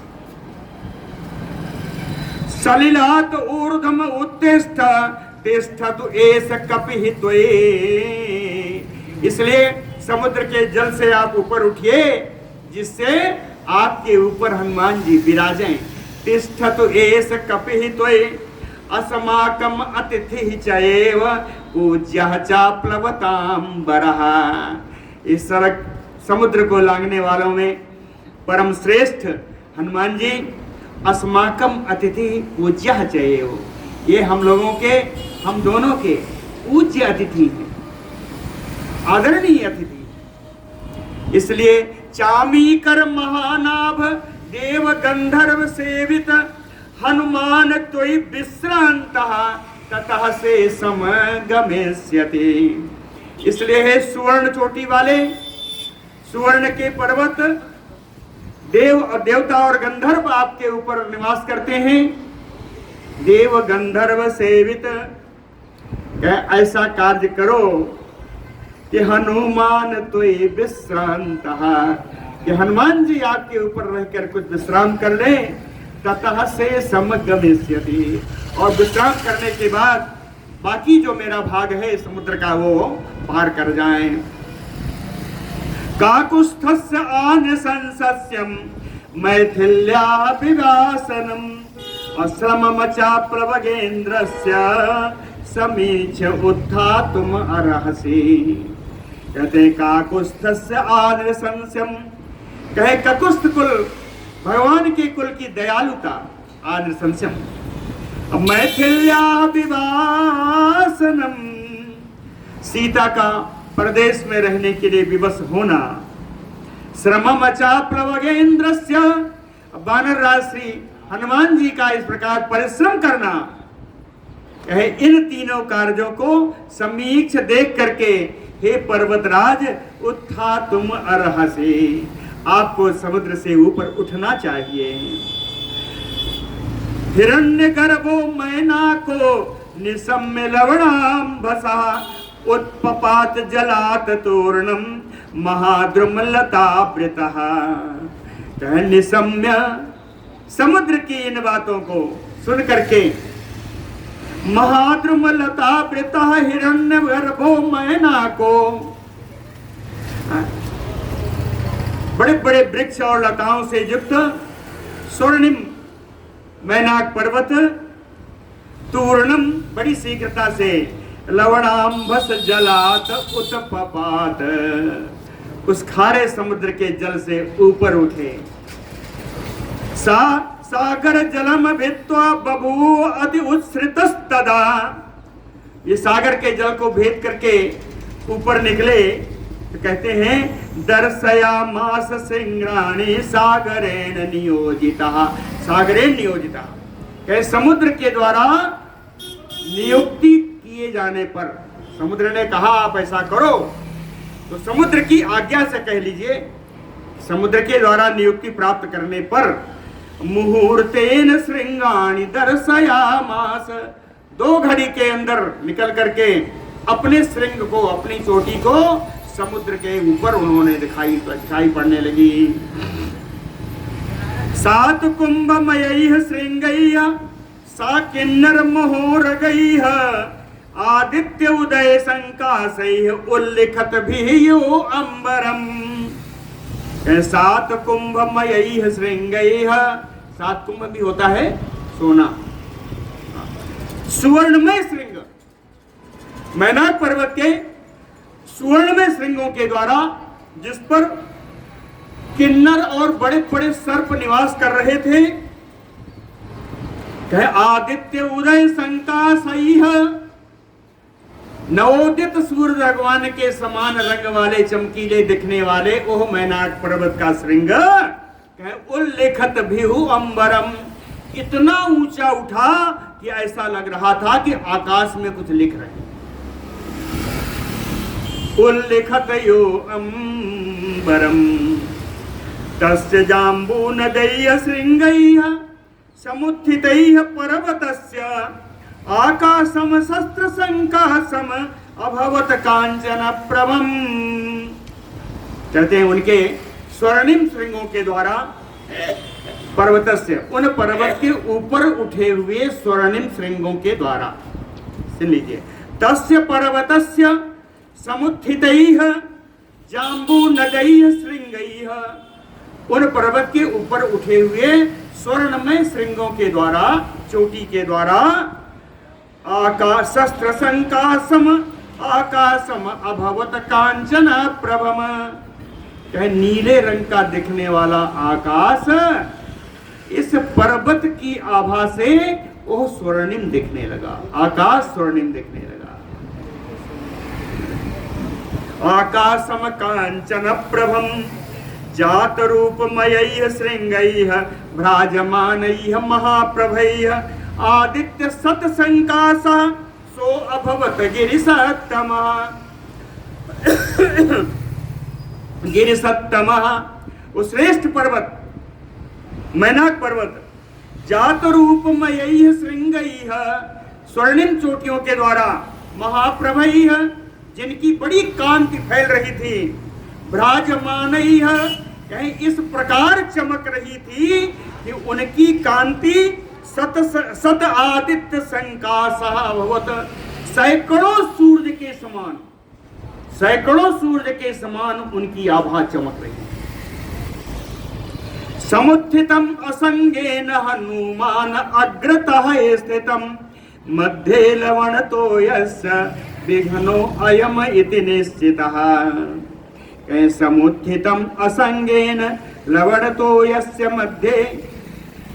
सलिलात ऊर्ध्वम उत्तिष्ठ तिष्ठतु एष कपिः त्वयि। इसलिए समुद्र के जल से आप ऊपर उठिए, जिससे आपके ऊपर हनुमान जी विराजें। तिष्ठतु एष कपिः त्वयि अस्माकं अतिथिः चैव पूज्यः चाप्लवताम्बरः। इस सड़क समुद्र को लांघने वालों में परम श्रेष्ठ हनुमान जी अस्माकम अतिथि पूज्यः चैव, ये हम लोगों के, हम दोनों के पूज्य अतिथि हैं, आदरणीय अतिथि। इसलिए चामीकर महानाभ देव गंधर्व सेवित हनुमान त्वयि विश्रांतः ततः से समगमिष्यति। इसलिए है सुवर्ण चोटी वाले, सुवर्ण के पर्वत, देव और देवता और गंधर्व आपके ऊपर निवास करते हैं। देव गंधर्व सेवित, ऐसा कार्य करो कि हनुमान त्वयि विश्रांतः, कि हनुमान जी आपके ऊपर रहकर कुछ विश्राम कर लें। ततः से समगमिष्यति, और विश्राम करने के बाद बाकी जो मेरा भाग है समुद्र का वो पार कर जाएं। काकुस्थस्य आनशंसस्यं मैथिल्याभिवासनम् अश्रममचा प्रवगेन्द्रस्य समीक्ष उत्थातुम अर्हसि। कहते काकुस्थस्य आनशंस्यम, कहे ककुस्थ कुल भगवान के कुल की दयालुता, आनशंस्यम मैथिल्याभिवासनम, सीता का प्रदेश में रहने के लिए विवश होना, श्रममचा प्लवगेन्द्रस्य, वानर राज श्री हनुमान जी का इस प्रकार परिश्रम करना, कहे इन तीनों कार्यों को समीक्ष देख करके हे पर्वतराज उत्था तुम अर्हसि, आपको समुद्र से ऊपर उठना चाहिए। हिरण्यगर्भो मैनाको निशम्य लवणाम्भसा उत्पपात जलात तोरणम महाद्रुमलतावृतः। निशम्य समुद्र की इन बातों को सुन करके महाद्रुमलतावृतः हिरण्यगर्भो मैनाको, बड़े बड़े वृक्ष और लताओं से युक्त स्वर्णिम मैनाक पर्वत, तूर्णम बड़ी शीघ्रता से, लवणाम्भस जलात उत्पपात, उस खारे समुद्र के जल से ऊपर उठे। सागर जलम भित्वा बभू अति उत्सृतस्तदा, ये सागर के जल को भेद करके ऊपर निकले तो कहते हैं दर्शयामास सिंग्राणि सागरेण नियोजिता, सागरेण नियोजिता, कहे समुद्र के द्वारा नियुक्ति किए जाने पर, समुद्र ने कहा आप ऐसा करो, तो समुद्र की आज्ञा से कह लीजिए, समुद्र के द्वारा नियुक्ति प्राप्त करने पर मुहूर्तेन श्रृंगाणि दर्शयामास, 2 घड़ी के अंदर निकल करके अपने श्रृंग को, अपनी चोटी को समुद्र के ऊपर उन्होंने दिखाई पड़ने लगी। सात कुंभमयैः श्रृंगैः सा किन्नर महोरगैः आदित्य उदय संकाशैः उल्लिखत भियो अंबरम। 7 कुंभमयैः श्रृंगैः, 7 कुंभ भी होता है सोना, सुवर्णमय श्रृंग, मैनाक पर्वत के सुवर्णमय श्रृंगों के द्वारा, जिस पर किन्नर और बड़े बड़े सर्प निवास कर रहे थे। कहे आदित्य उदय संकाशैः, नवोदित सूर्य भगवान के समान रंग वाले चमकीले दिखने वाले ओह मैनाक पर्वत का श्रृंग, कहे उल्लेखत भिहु अंबरम, इतना ऊंचा उठा कि ऐसा लग रहा था कि आकाश में कुछ लिख रहे हैं। उल्लिखत यो अंबरम तस्य जाम्बूनदैः श्रृंगैः समुत्थितैः पर्वतस्य आकाशम शस्त्र संकाशम अभवत कांचन प्रभम। कहते हैं उनके स्वर्णिम श्रृंगों के द्वारा पर्वतस्य, उन पर्वत के ऊपर उठे हुए स्वर्णिम श्रृंगों के द्वारा, सुन लीजिए, तस्य पर्वतस्य समुत्थितैः जाम्बूनदैः श्रृंगैः, उन पर्वत के ऊपर उठे हुए स्वर्णमय श्रृंगों के द्वारा, चोटी के द्वारा, आकाश शस्त्र संकाशम आकाशम अभवत कांचन प्रभम, कहे नीले रंग का दिखने वाला आकाश इस पर्वत की आभा से वो स्वर्णिम दिखने लगा, आकाश स्वर्णिम दिखने लगा। आकाशम कांचन प्रभम जात रूपमयैः श्रृंगैः भ्राजमानैः महाप्रभैः आदित्य सत संकाशः सो अभवत गिरिसत्तमः। गिरिसत्तमः वो श्रेष्ठ पर्वत मैनाक पर्वत, जात रूपमयैः श्रृंगैः स्वर्णिम चोटियों के द्वारा, महाप्रभैः जिनकी बड़ी कांति फैल रही थी, भ्राजमानैः कहीं इस प्रकार चमक रही थी कि उनकी कांति सत आदित्य संकाशः भवत, सैकड़ों सूर्य के समान, सैकड़ों सूर्य के समान उनकी आभा चमक रही। समुत्थितम असंगेन हनुमान अग्रतः स्थितम, मध्ये लवणतो यस्य विघ्नो अयम इति निश्चितः। समुत्थितम असंगेन लवणतो यस्य मध्ये,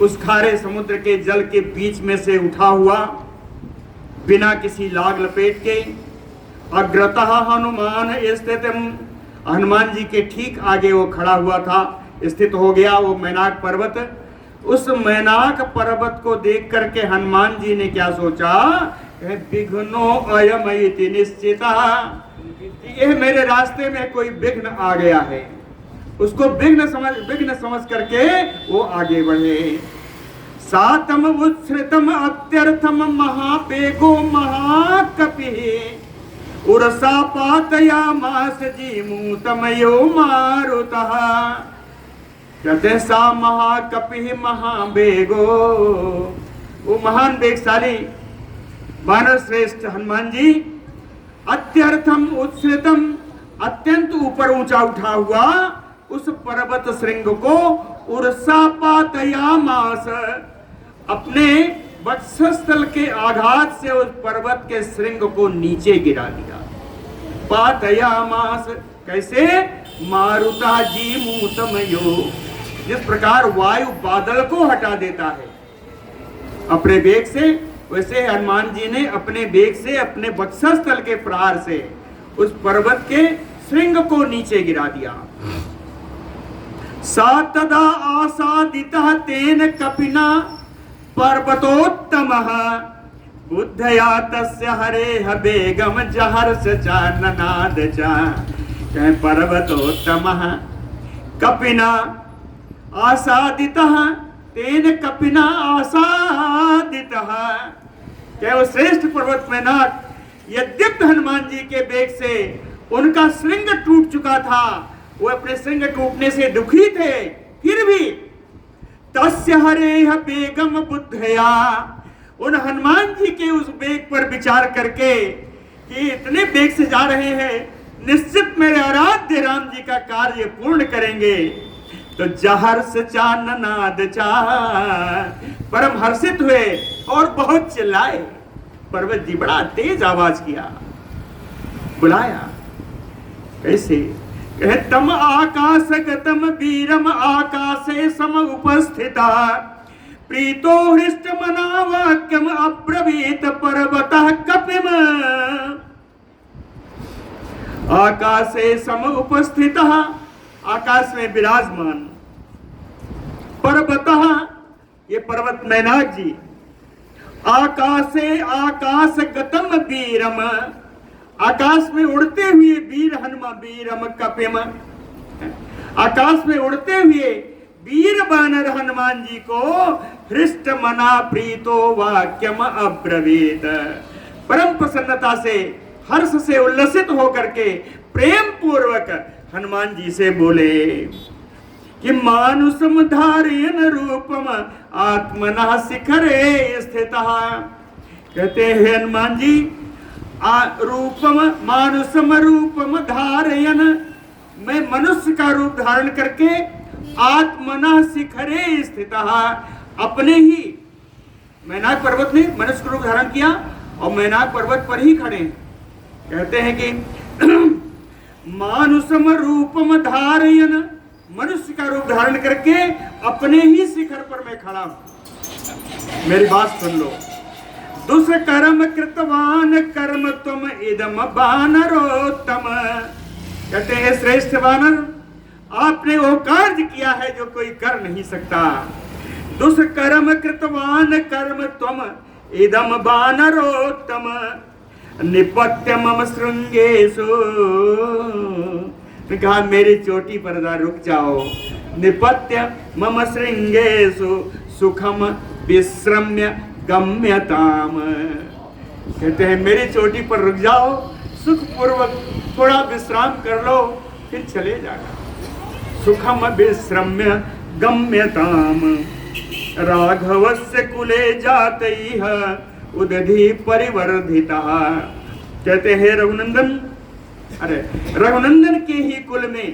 उस खारे समुद्र के जल के बीच में से उठा हुआ बिना किसी लाग लपेट के, अग्रतः हनुमान स्थितम, हनुमान जी के ठीक आगे वो खड़ा हुआ था, स्थित हो गया वो मैनाक पर्वत। उस मैनाक पर्वत को देख करके हनुमान जी ने क्या सोचा, विघ्नो अयम इति निश्चितः, यह मेरे रास्ते में कोई विघ्न आ गया है। उसको विघ्न समझ करके वो आगे बढ़े। सातम उत्सृतम अत्यर्थम महापेगो महाकपिः, उरसा पातयामास जीमूतमयो मारुतः। कहते सा महाकपिः महाबेगो, वो महान वेगशाली वानर श्रेष्ठ हनुमान जी, अत्यर्थम उत्सृतम, अत्यंत ऊपर ऊंचा उठा हुआ उस पर्वत श्रृंग को, उर्सा पातयामास, अपने वक्षस्थल के आघात से उस पर्वत के श्रृंग को नीचे गिरा दिया। पातयामास कैसे, मारुता जीमूतमयो, जिस प्रकार वायु बादल को हटा देता है अपने वेग से, वैसे हनुमान जी ने अपने वेग से, अपने वक्षस्थल के प्रहार से उस पर्वत के श्रृंग को नीचे गिरा दिया। सा तदा आसादितः तेन कपिना पर्वतोत्तमः, बुद्धया तस्य हरेह बेगम जहर्ष च ननाद च। पर्वतोत्तमः कपिना आसादितः तेन कपिना आसादितः, क्या वो श्रेष्ठ पर्वत मैनाक, यद्यपि हनुमान जी के वेग से उनका श्रृंग टूट चुका था, वो अपने श्रृंग टूटने से दुखी थे, फिर भी तस्य हरेह बेगम बुद्धया, उन हनुमान जी के उस वेग पर विचार करके कि इतने वेग से जा रहे हैं, निश्चित मेरे आराध्य राम जी का कार्य पूर्ण करेंगे, तो जहर्ष चा ननाद चा, परम हर्षित हुए और बहुत चिल्लाए। पर्वत जी बड़ा तेज आवाज किया, बुलाया। कैसे, कहे तम आकाशगतम वीरम आकाशे सम उपस्थिता, प्रीतो हृष्ट मना वाक्यम अब्रवीत पर्वतः कपिम। आकाशे सम उपस्थितः, आकाश में विराजमान, पर्वतः, ये पर्वत मैनाक जी, आकाशे आकाशगतम वीरम, आकाश में उड़ते हुए वीर हनुमान, वीरम कपिम, आकाश में उड़ते हुए वीर वानर हनुमान जी को हृष्ट मना प्रीतो वाक्यम अब्रवीत, परम प्रसन्नता से, हर्ष से उल्लसित होकर के प्रेम पूर्वक हनुमान जी से बोले कि मानुषम धारयन रूपम आत्मनः शिखरे स्थितः। कहते हैं हनुमान जी, रूपम मानुषम रूपम धारयन, मैं मनुष्य का रूप धारण करके आत्मनः शिखरे स्थितः, अपने ही मैनाक पर्वत में मनुष्य का रूप धारण किया और मैनाक पर्वत पर ही खड़े। कहते हैं कि मानुषम रूपम धारयन, मनुष्य का रूप धारण करके अपने ही शिखर पर मैं खड़ा हूं। मेरी बात सुन लो। दुष्कर्म कृतवान कर्म तुम इदम वानरोत्तम, कहते हैं श्रेष्ठ वानर, आपने वो कार्य किया है जो कोई कर नहीं सकता। दुष्कर्म कृतवान कर्म तुम इदम वानरोत्तम, निपत्य मम श्रृंगेषु, कहा मेरी चोटी पर रुक जाओ। निपत्य मम श्रृंगेषु सुखम विश्रम्य गम्यताम, कहते हैं मेरी चोटी पर रुक जाओ, सुख पूर्वक थोड़ा विश्राम कर लो, फिर चले जाना। सुखम विश्रम्य गम्यताम राघवस्य कुले जातैः उदधि परिवर्धिता। कहते हैं रघुनंदन, अरे रघुनंदन के ही कुल में,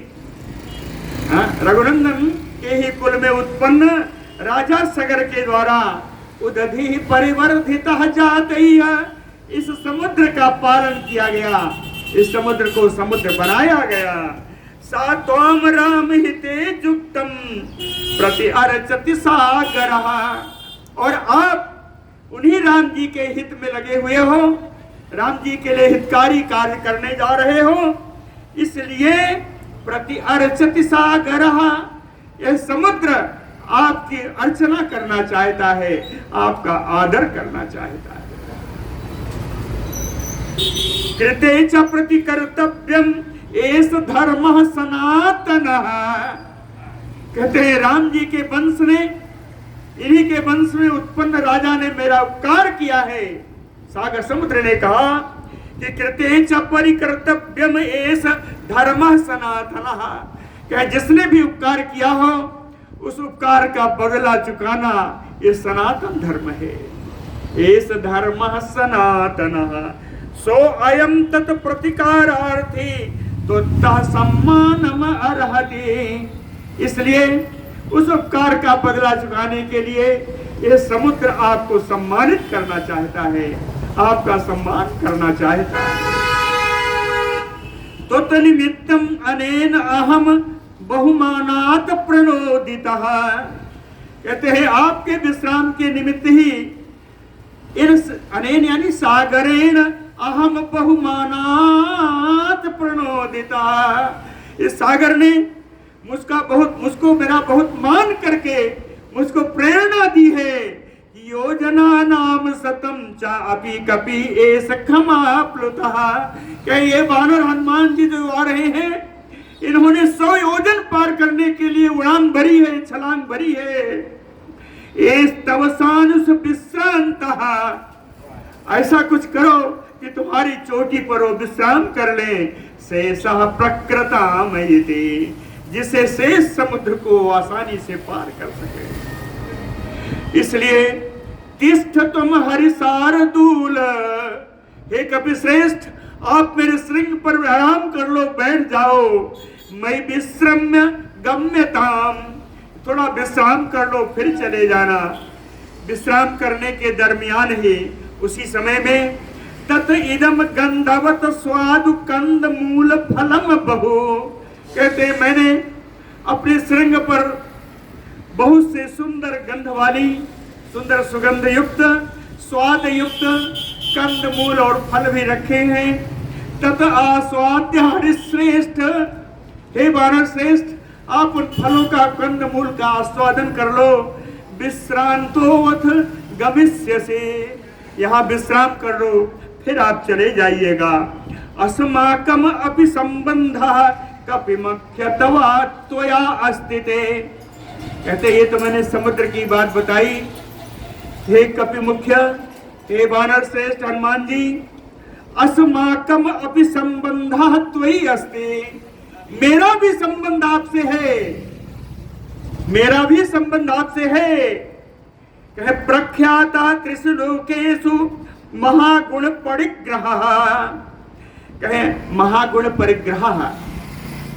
रघुनंदन के ही कुल में उत्पन्न राजा सगर के द्वारा उदधि परिवर्धिता जातैः, इस समुद्र का पालन किया गया, इस समुद्र को समुद्र बनाया गया। सा त्वाम राम हिते युक्तम प्रति अर्चति सागरः, और आप उन्हीं राम जी के हित में लगे हुए हो, राम जी के लिए हितकारी कार्य करने जा रहे हो, इसलिए प्रति अर्चति सागरः, यह समुद्र आपकी अर्चना करना चाहता है, आपका आदर करना चाहता है। कृते च प्रति कर्तव्यम एस धर्म सनातनः। कहते हैं राम जी के वंश ने, इन्हीं के वंश में उत्पन्न राजा ने मेरा उपकार किया है। सागर समुद्र ने कहा कि कृते च परिकर्तव्यम एस धर्म सनातनः, क्या जिसने भी उपकार किया हो उस उपकार का बदला चुकाना ये सनातन धर्म है। एस धर्म सनातनः सो अयम तत् प्रतिकारार्थी तो सम्मानम अर्हति। इसलिए उस उपकार का बदला चुकाने के लिए यह समुद्र आपको सम्मानित करना चाहता है, आपका सम्मान करना चाहता है। तो तन्निमित्तम अनेन अहम बहुमानात प्रणोदितः। कहते हैं आपके विश्राम के निमित्त ही इन अनेन यानी सागरेण अहम बहुमानात प्रणोदिता, इस सागर ने मुझको मेरा बहुत मान करके मुझको प्रेरणा दी है कि योजना नाम सतम चा अपि कपि एस खमा प्लुतः। क्या ये वानर हनुमान जी जो आ रहे हैं, इन्होंने 100 योजन पार करने के लिए उड़ान भरी है, छलांग भरी है। एस तवसानुस विश्रांतः, ऐसा कुछ करो कि तुम्हारी चोटी पर वो विश्राम कर ले। शेषः प्रकृताम इति, जिससे शेष समुद्र को आसानी से पार कर सके। इसलिए तिष्ठ तुम हरिशार्दूल, हे कपि श्रेष्ठ आप मेरे श्रृंग पर आराम कर लो, बैठ जाओ। मैं विश्रम्य गम्यताम, थोड़ा विश्राम कर लो फिर चले जाना। विश्राम करने के दरमियान ही उसी समय में तत इदम गंधवत स्वादु कंद मूल फलम बहु। कहते मैंने अपने श्रृंग पर बहुत से सुंदर गंध वाली, सुंदर सुगंध युक्त, स्वाद युक्त कंद मूल और फल भी रखे हैं। तत आस्वाद्य हरिश्रेष्ठ, हे वानर श्रेष्ठ आप उन फलों का, कंद मूल का आस्वादन कर लो। विश्रांतोवथ गमिष्यसे, यहाँ विश्राम कर लो फिर आप चले जाइएगा। अस्माकम अपि संबंधः कपि मुख्य तवा त्वया अस्तिते। कहते ये तो मैंने समुद्र की बात बताई। हे कपि मुख्य, हे वानर श्रेष्ठ हनुमान जी, अस्माकम अपि संबंधः त्वयि अस्ति, मेरा भी संबंध आपसे है, मेरा भी संबंध आपसे है। कहे प्रख्याता त्रिषु लोकेषु महागुण परिग्रह, कहे महागुण परिग्रह,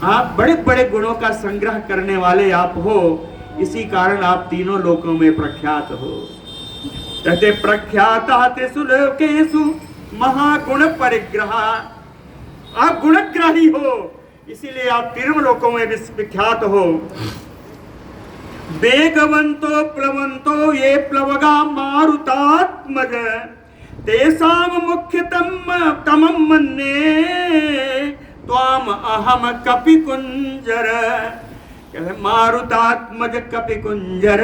आप बड़े बड़े गुणों का संग्रह करने वाले आप हो, इसी कारण आप तीनों लोकों में प्रख्यात हो। कहते प्रख्याता त्रिषु लोकेषु महागुण परिग्रह, आप गुणग्राही हो, इसीलिए आप तीनों लोकों में विख्यात हो। वेगवंतो प्लवंतो ये प्लवगा मारुतात्मज, तेषाम मुख्यतम तमं मन्ये त्वाम अहम कपि कुंजर। मारुतात्मज कपि कुंजर,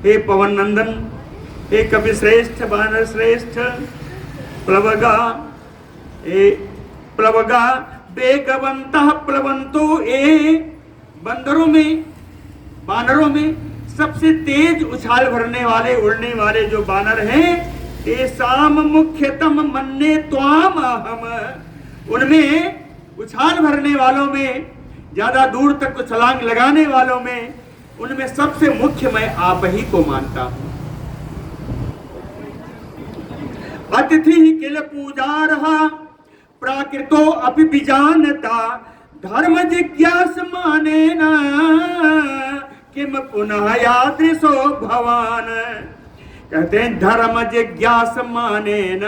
हे पवन नंदन, हे कपि श्रेष्ठ, वानर श्रेष्ठ, प्लवगा, हे प्लवगा, वेगवंतः प्लवंतो, ए बंदरों में, बानरों में सबसे तेज उछाल भरने वाले, उड़ने वाले जो बानर हैं, तेषाम मुख्यतम मन्ये त्वाम अहम, उनमें उछाल भरने वालों में ज्यादा दूर तक को छलांग लगाने वालों में, उनमें सबसे मुख्य मैं आप ही को मानता हूं। अतिथि किल पूजा रहा प्राकृतो अपि विजानता, धर्म जिज्ञास माने न किम पुनः यादृशो भवान। कहते हैं धर्म जिज्ञास माने न,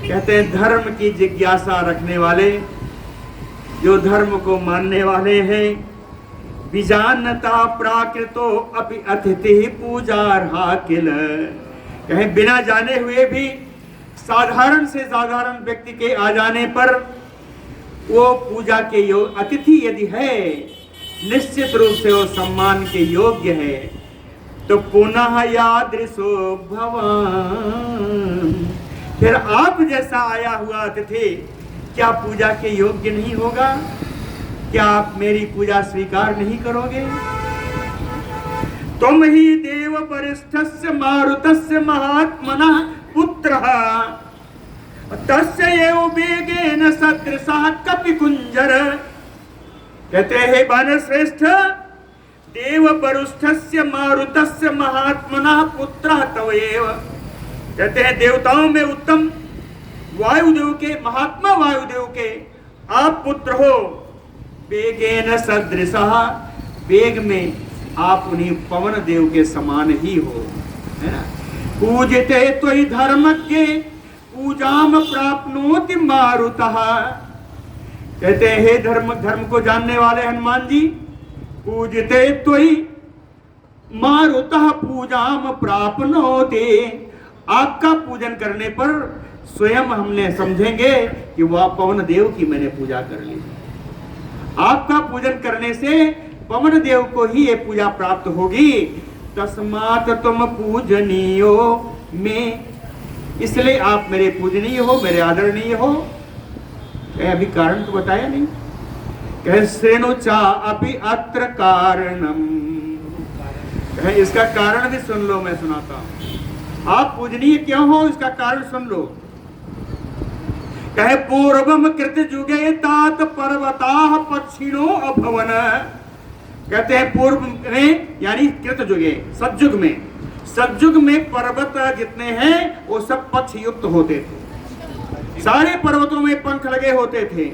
कहते हैं धर्म की जिज्ञासा रखने वाले, जो धर्म को मानने वाले हैं। विजानता प्राकृतो अपि अतिथि पूजा किल, कहें बिना जाने हुए भी साधारण से साधारण व्यक्ति के आ जाने पर वो पूजा के योग, अतिथि यदि है निश्चित रूप से वो सम्मान के योग्य है। तो पुनः यादृशो भवान, फिर आप जैसा आया हुआ अतिथि क्या पूजा के योग्य नहीं होगा? क्या आप मेरी पूजा स्वीकार नहीं करोगे? तुम ही देव वरिष्ठस्य मारुतस्य महात्मनः पुत्रः, तस्य एव वेगेन सदृशः कपिकुंजर। कहते हैं वन श्रेष्ठ, देव वरिष्ठस्य मारुतस्य महात्मनः पुत्रः तव एव। कहते हैं देवताओं में उत्तम वायुदेव के, महात्मा वायुदेव के आप पुत्र हो। वेगेन सदृशः, वेग में आप उन्हीं पवन देव के समान ही हो, है ना। पूजते त्वयि धर्मज्ञे पूजाम प्राप्नोति मारुतः। कहते हैं हे धर्म को जानने वाले हनुमान जी, पूजते त्वयि मारुतः पूजाम प्राप्नोति, आपका पूजन करने पर स्वयं हमने समझेंगे कि वह पवन देव की मैंने पूजा कर ली। आपका पूजन करने से पवन देव को ही ये पूजा प्राप्त होगी। तस्मात् तुम पूजनीयो में, इसलिए आप मेरे पूजनीय हो, मेरे आदरणीय हो। अभी कारण तो बताया नहीं। कहे श्रेणु चा अपि अत्र कारणम, कहे इसका कारण भी सुन लो, मैं सुनाता हूं। आप पूजनीय क्यों हो इसका कारण सुन लो। कहे पूर्वम कृत जुगे तात पर्वताः पक्षिणो अभवन। कहते हैं पूर्व में यानी कृत जुगे, सतयुग में, सतयुग में पर्वत जितने हैं वो सब पक्ष युक्त होते थे, सारे पर्वतों में पंख लगे होते थे।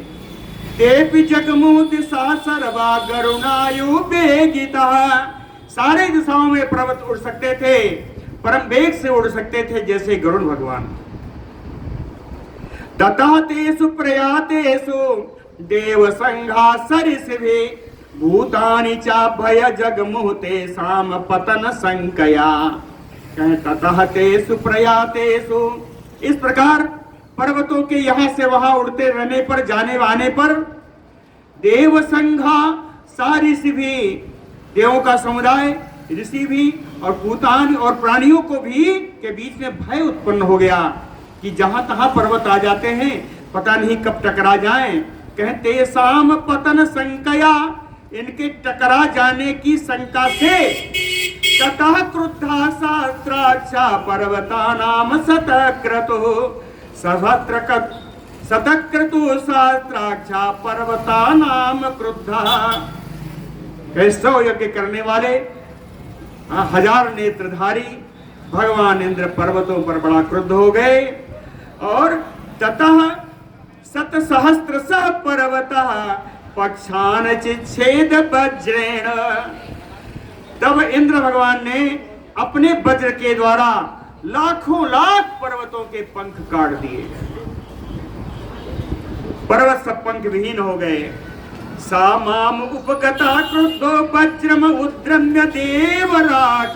तेपि जगमु दिशा सर्वा गरुणायु वेगितः, सारे दिशाओं में पर्वत उड़ सकते थे, परम वेग से उड़ सकते थे जैसे गरुड़ भगवान। ततः तेषु प्रयातेषु देव संघा सरिसभि, भूतानि चा भय जगमुहते साम पतन संकया। कहे ततः तेषु प्रयातेषु, इस प्रकार पर्वतों के यहाँ से वहां उड़ते रहने पर, जाने आने पर, देव संघा सारिसी भी, देवों का समुदाय, ऋषि भी और भूतान और प्राणियों को भी के बीच में भय उत्पन्न हो गया कि जहां तहां पर्वत आ जाते हैं, पता नहीं कब टकरा जाएं। कहते साम पतन संकया, इनके टकरा जाने की शंका से ततः क्रुद्धा सहस्राक्षा पर्वता नाम शतक्रतु, शतक्रतु सहस्राक्षा पर्वता नाम क्रुद्धा। 100 यज्ञ करने वाले 1000 नेत्रधारी भगवान इंद्र पर्वतों पर बड़ा क्रुद्ध हो गए। और ततः शतसहस्रशः पर्वतः पक्षान चिच्छेद वज्रेण, तब इंद्र भगवान ने अपने वज्र के द्वारा लाखों लाख पर्वतों के पंख काट दिए, पर्वत सब पंख विहीन हो गए। सा माम उपगता क्रुद्धो वज्रम उद्रम्य देवराट,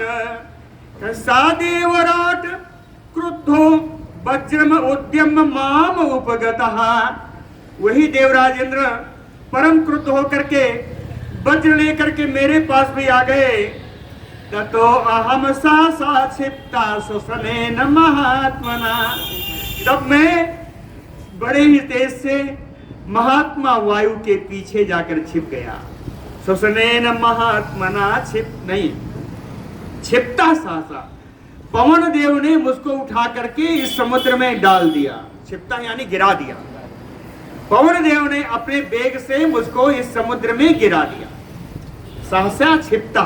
सा देवराट क्रुद्धो वज्रम उद्यम माम उपगतः, वही देवराज इंद्र परम क्रुद्ध होकर के वज्र लेकर के मेरे पास भी आ गए। ततो अहम सा क्षिप्ता सुसनेन महात्मना, तब मैं बड़े ही तेज से महात्मा वायु के पीछे जाकर छिप गया। सुसनेन महात्मना, छिप नहीं, छिपता सासा, पवन देव ने मुझको उठा करके इस समुद्र में डाल दिया। छिपता यानी गिरा दिया। पवन देव ने अपने वेग से मुझको इस समुद्र में गिरा दिया। सहसा क्षिप्ता,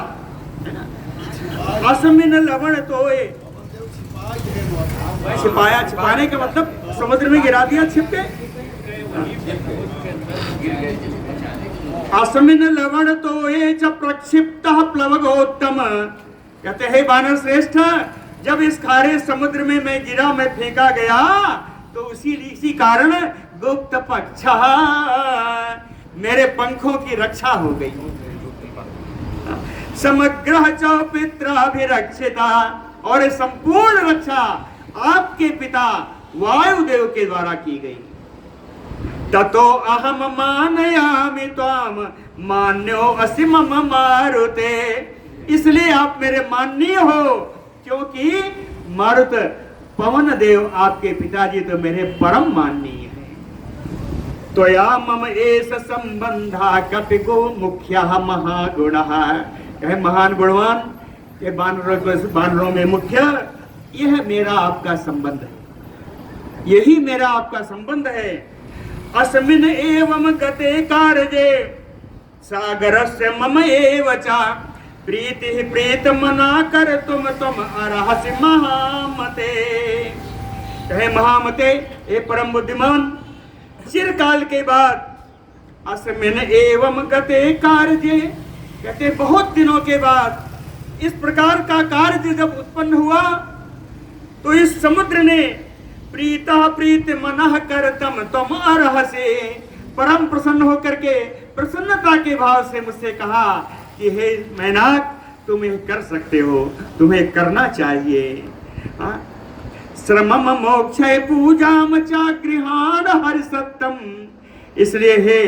असमिन लवण तोए, छिपाया, छिपाने का मतलब समुद्र में गिरा दिया छिप के। असमिन लवण तोए च प्रक्षिप्तः प्लवगोत्तम, कहते हैं वानर श्रेष्ठ, जब इस खारे समुद्र में मैं गिरा, मैं फेंका गया, तो इसी कारण गुप्त पक्ष, मेरे पंखों की रक्षा हो गई। समग्र चौपित्राभिरक्षिता, और संपूर्ण रक्षा आपके पिता वायुदेव के द्वारा की गई। ततो अहम मानयामि त्वाम मान्यो असि मम मारुते, इसलिए आप मेरे माननीय हो, क्योंकि मारुत पवन देव आपके पिताजी तो मेरे परम माननीय हैं। तो या मम एस संबंधा कपिगो मुख्य महागुण, कहे महान गुणवान, ये बानरों में मुख्य, यह मेरा आपका संबंध है, यही मेरा आपका संबंध है। अस्मिन एवं गते कार्ये सागरस्य मम एव च प्रीति प्रीत मना कर तुम अरहसि महामते, कहे महामते, ए परम बुद्धिमान, चिरकाल के बाद अस्मिन एवं गते कार्ये, कहते बहुत दिनों के बाद इस प्रकार का कार्य जब उत्पन्न हुआ, तो इस समुद्र ने प्रीता प्रीत मनः कर तुम अरहसे, परम प्रसन्न होकर के प्रसन्नता के भाव से मुझसे कहा कि हे मैनाक, तुम यह कर सकते हो, तुम्हें करना चाहिए। श्रमम मोक्षय पूजाम चागृहान हरिसत्तम, इसलिए हे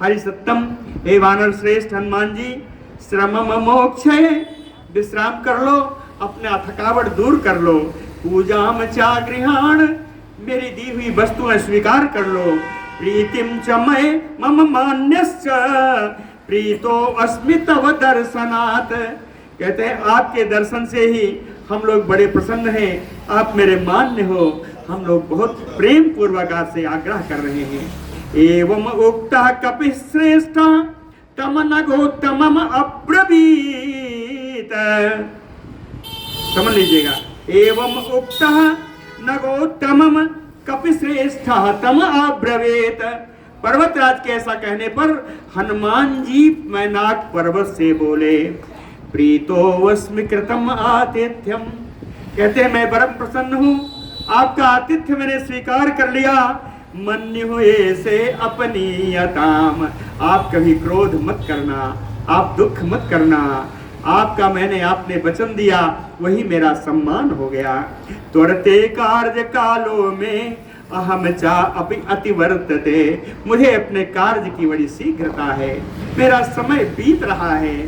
हरिसत्तम, हे वानर श्रेष्ठ हनुमान जी, श्रमम मोक्षय, विश्राम कर लो, अपना थकावट दूर कर लो। पूजाम चागृहान, मेरी दी हुई वस्तुएं स्वीकार कर लो। प्रीतिम च मय मम मान्यश्च प्रीतो अस्मि तव दर्शनात्, कहते हैं आपके दर्शन से ही हम लोग बड़े प्रसन्न हैं, आप मेरे मान्य हो, हम लोग बहुत प्रेम पूर्वक आपसे आग्रह कर रहे हैं। एवं उक्तः कपिः श्रेष्ठ तम नघोत्तमम् अब्रवीत, समझ लीजिएगा, एवं उक्तः नघोत्तमम् कपिश्रेष्ठः तम अब्रवीत, पर्वतराज के ऐसा कहने पर हनुमान जी मैनाक पर्वत से बोले, प्रीतो वस्मि कृतम आतिथ्यम, कहते हैं मैं परम प्रसन्न हूँ, आपका आतिथ्य मैंने स्वीकार कर लिया। मन्यु हुए से अपनीयताम, आप कभी क्रोध मत करना, आप दुख मत करना, आपका मैंने आपने वचन दिया, वही मेरा सम्मान हो गया। त्वरते कार्य कालो में अहम चा अपि अतिवर्तते, मुझे अपने कार्य की बड़ी शीघ्रता है, मेरा समय बीत रहा है।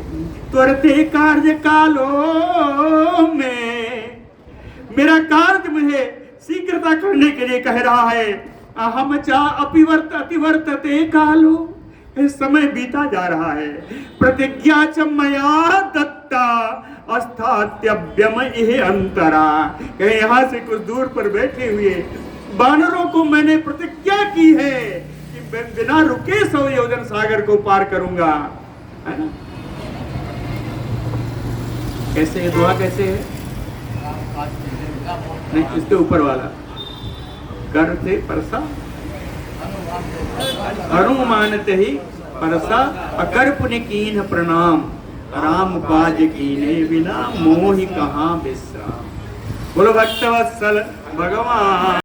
त्वरते कार्य कालो में, मेरा कार्य मुझे शीघ्रता करने के लिए कह रहा है। अहम चा अतिवर्तते कालो, समय बीता जा रहा है। प्रतिज्ञा च मया दत्ता अस्थात्यव्यम इह अंतरा, कहीं यहाँ से कुछ दूर पर बैठे हुए बानरों को मैंने प्रतिज्ञा की है कि मैं बिना रुके 100 योजन सागर को पार करूंगा, है ना। कैसे है दुआ, कैसे है, नहीं इसके ऊपर वाला कर थे परसा अनुमानते ही परसा अकर पुण्य कीन प्रणाम, राम काज कीने बिना मोहि कहाँ विश्राम। बोलो भक्तवत्सल भगवान।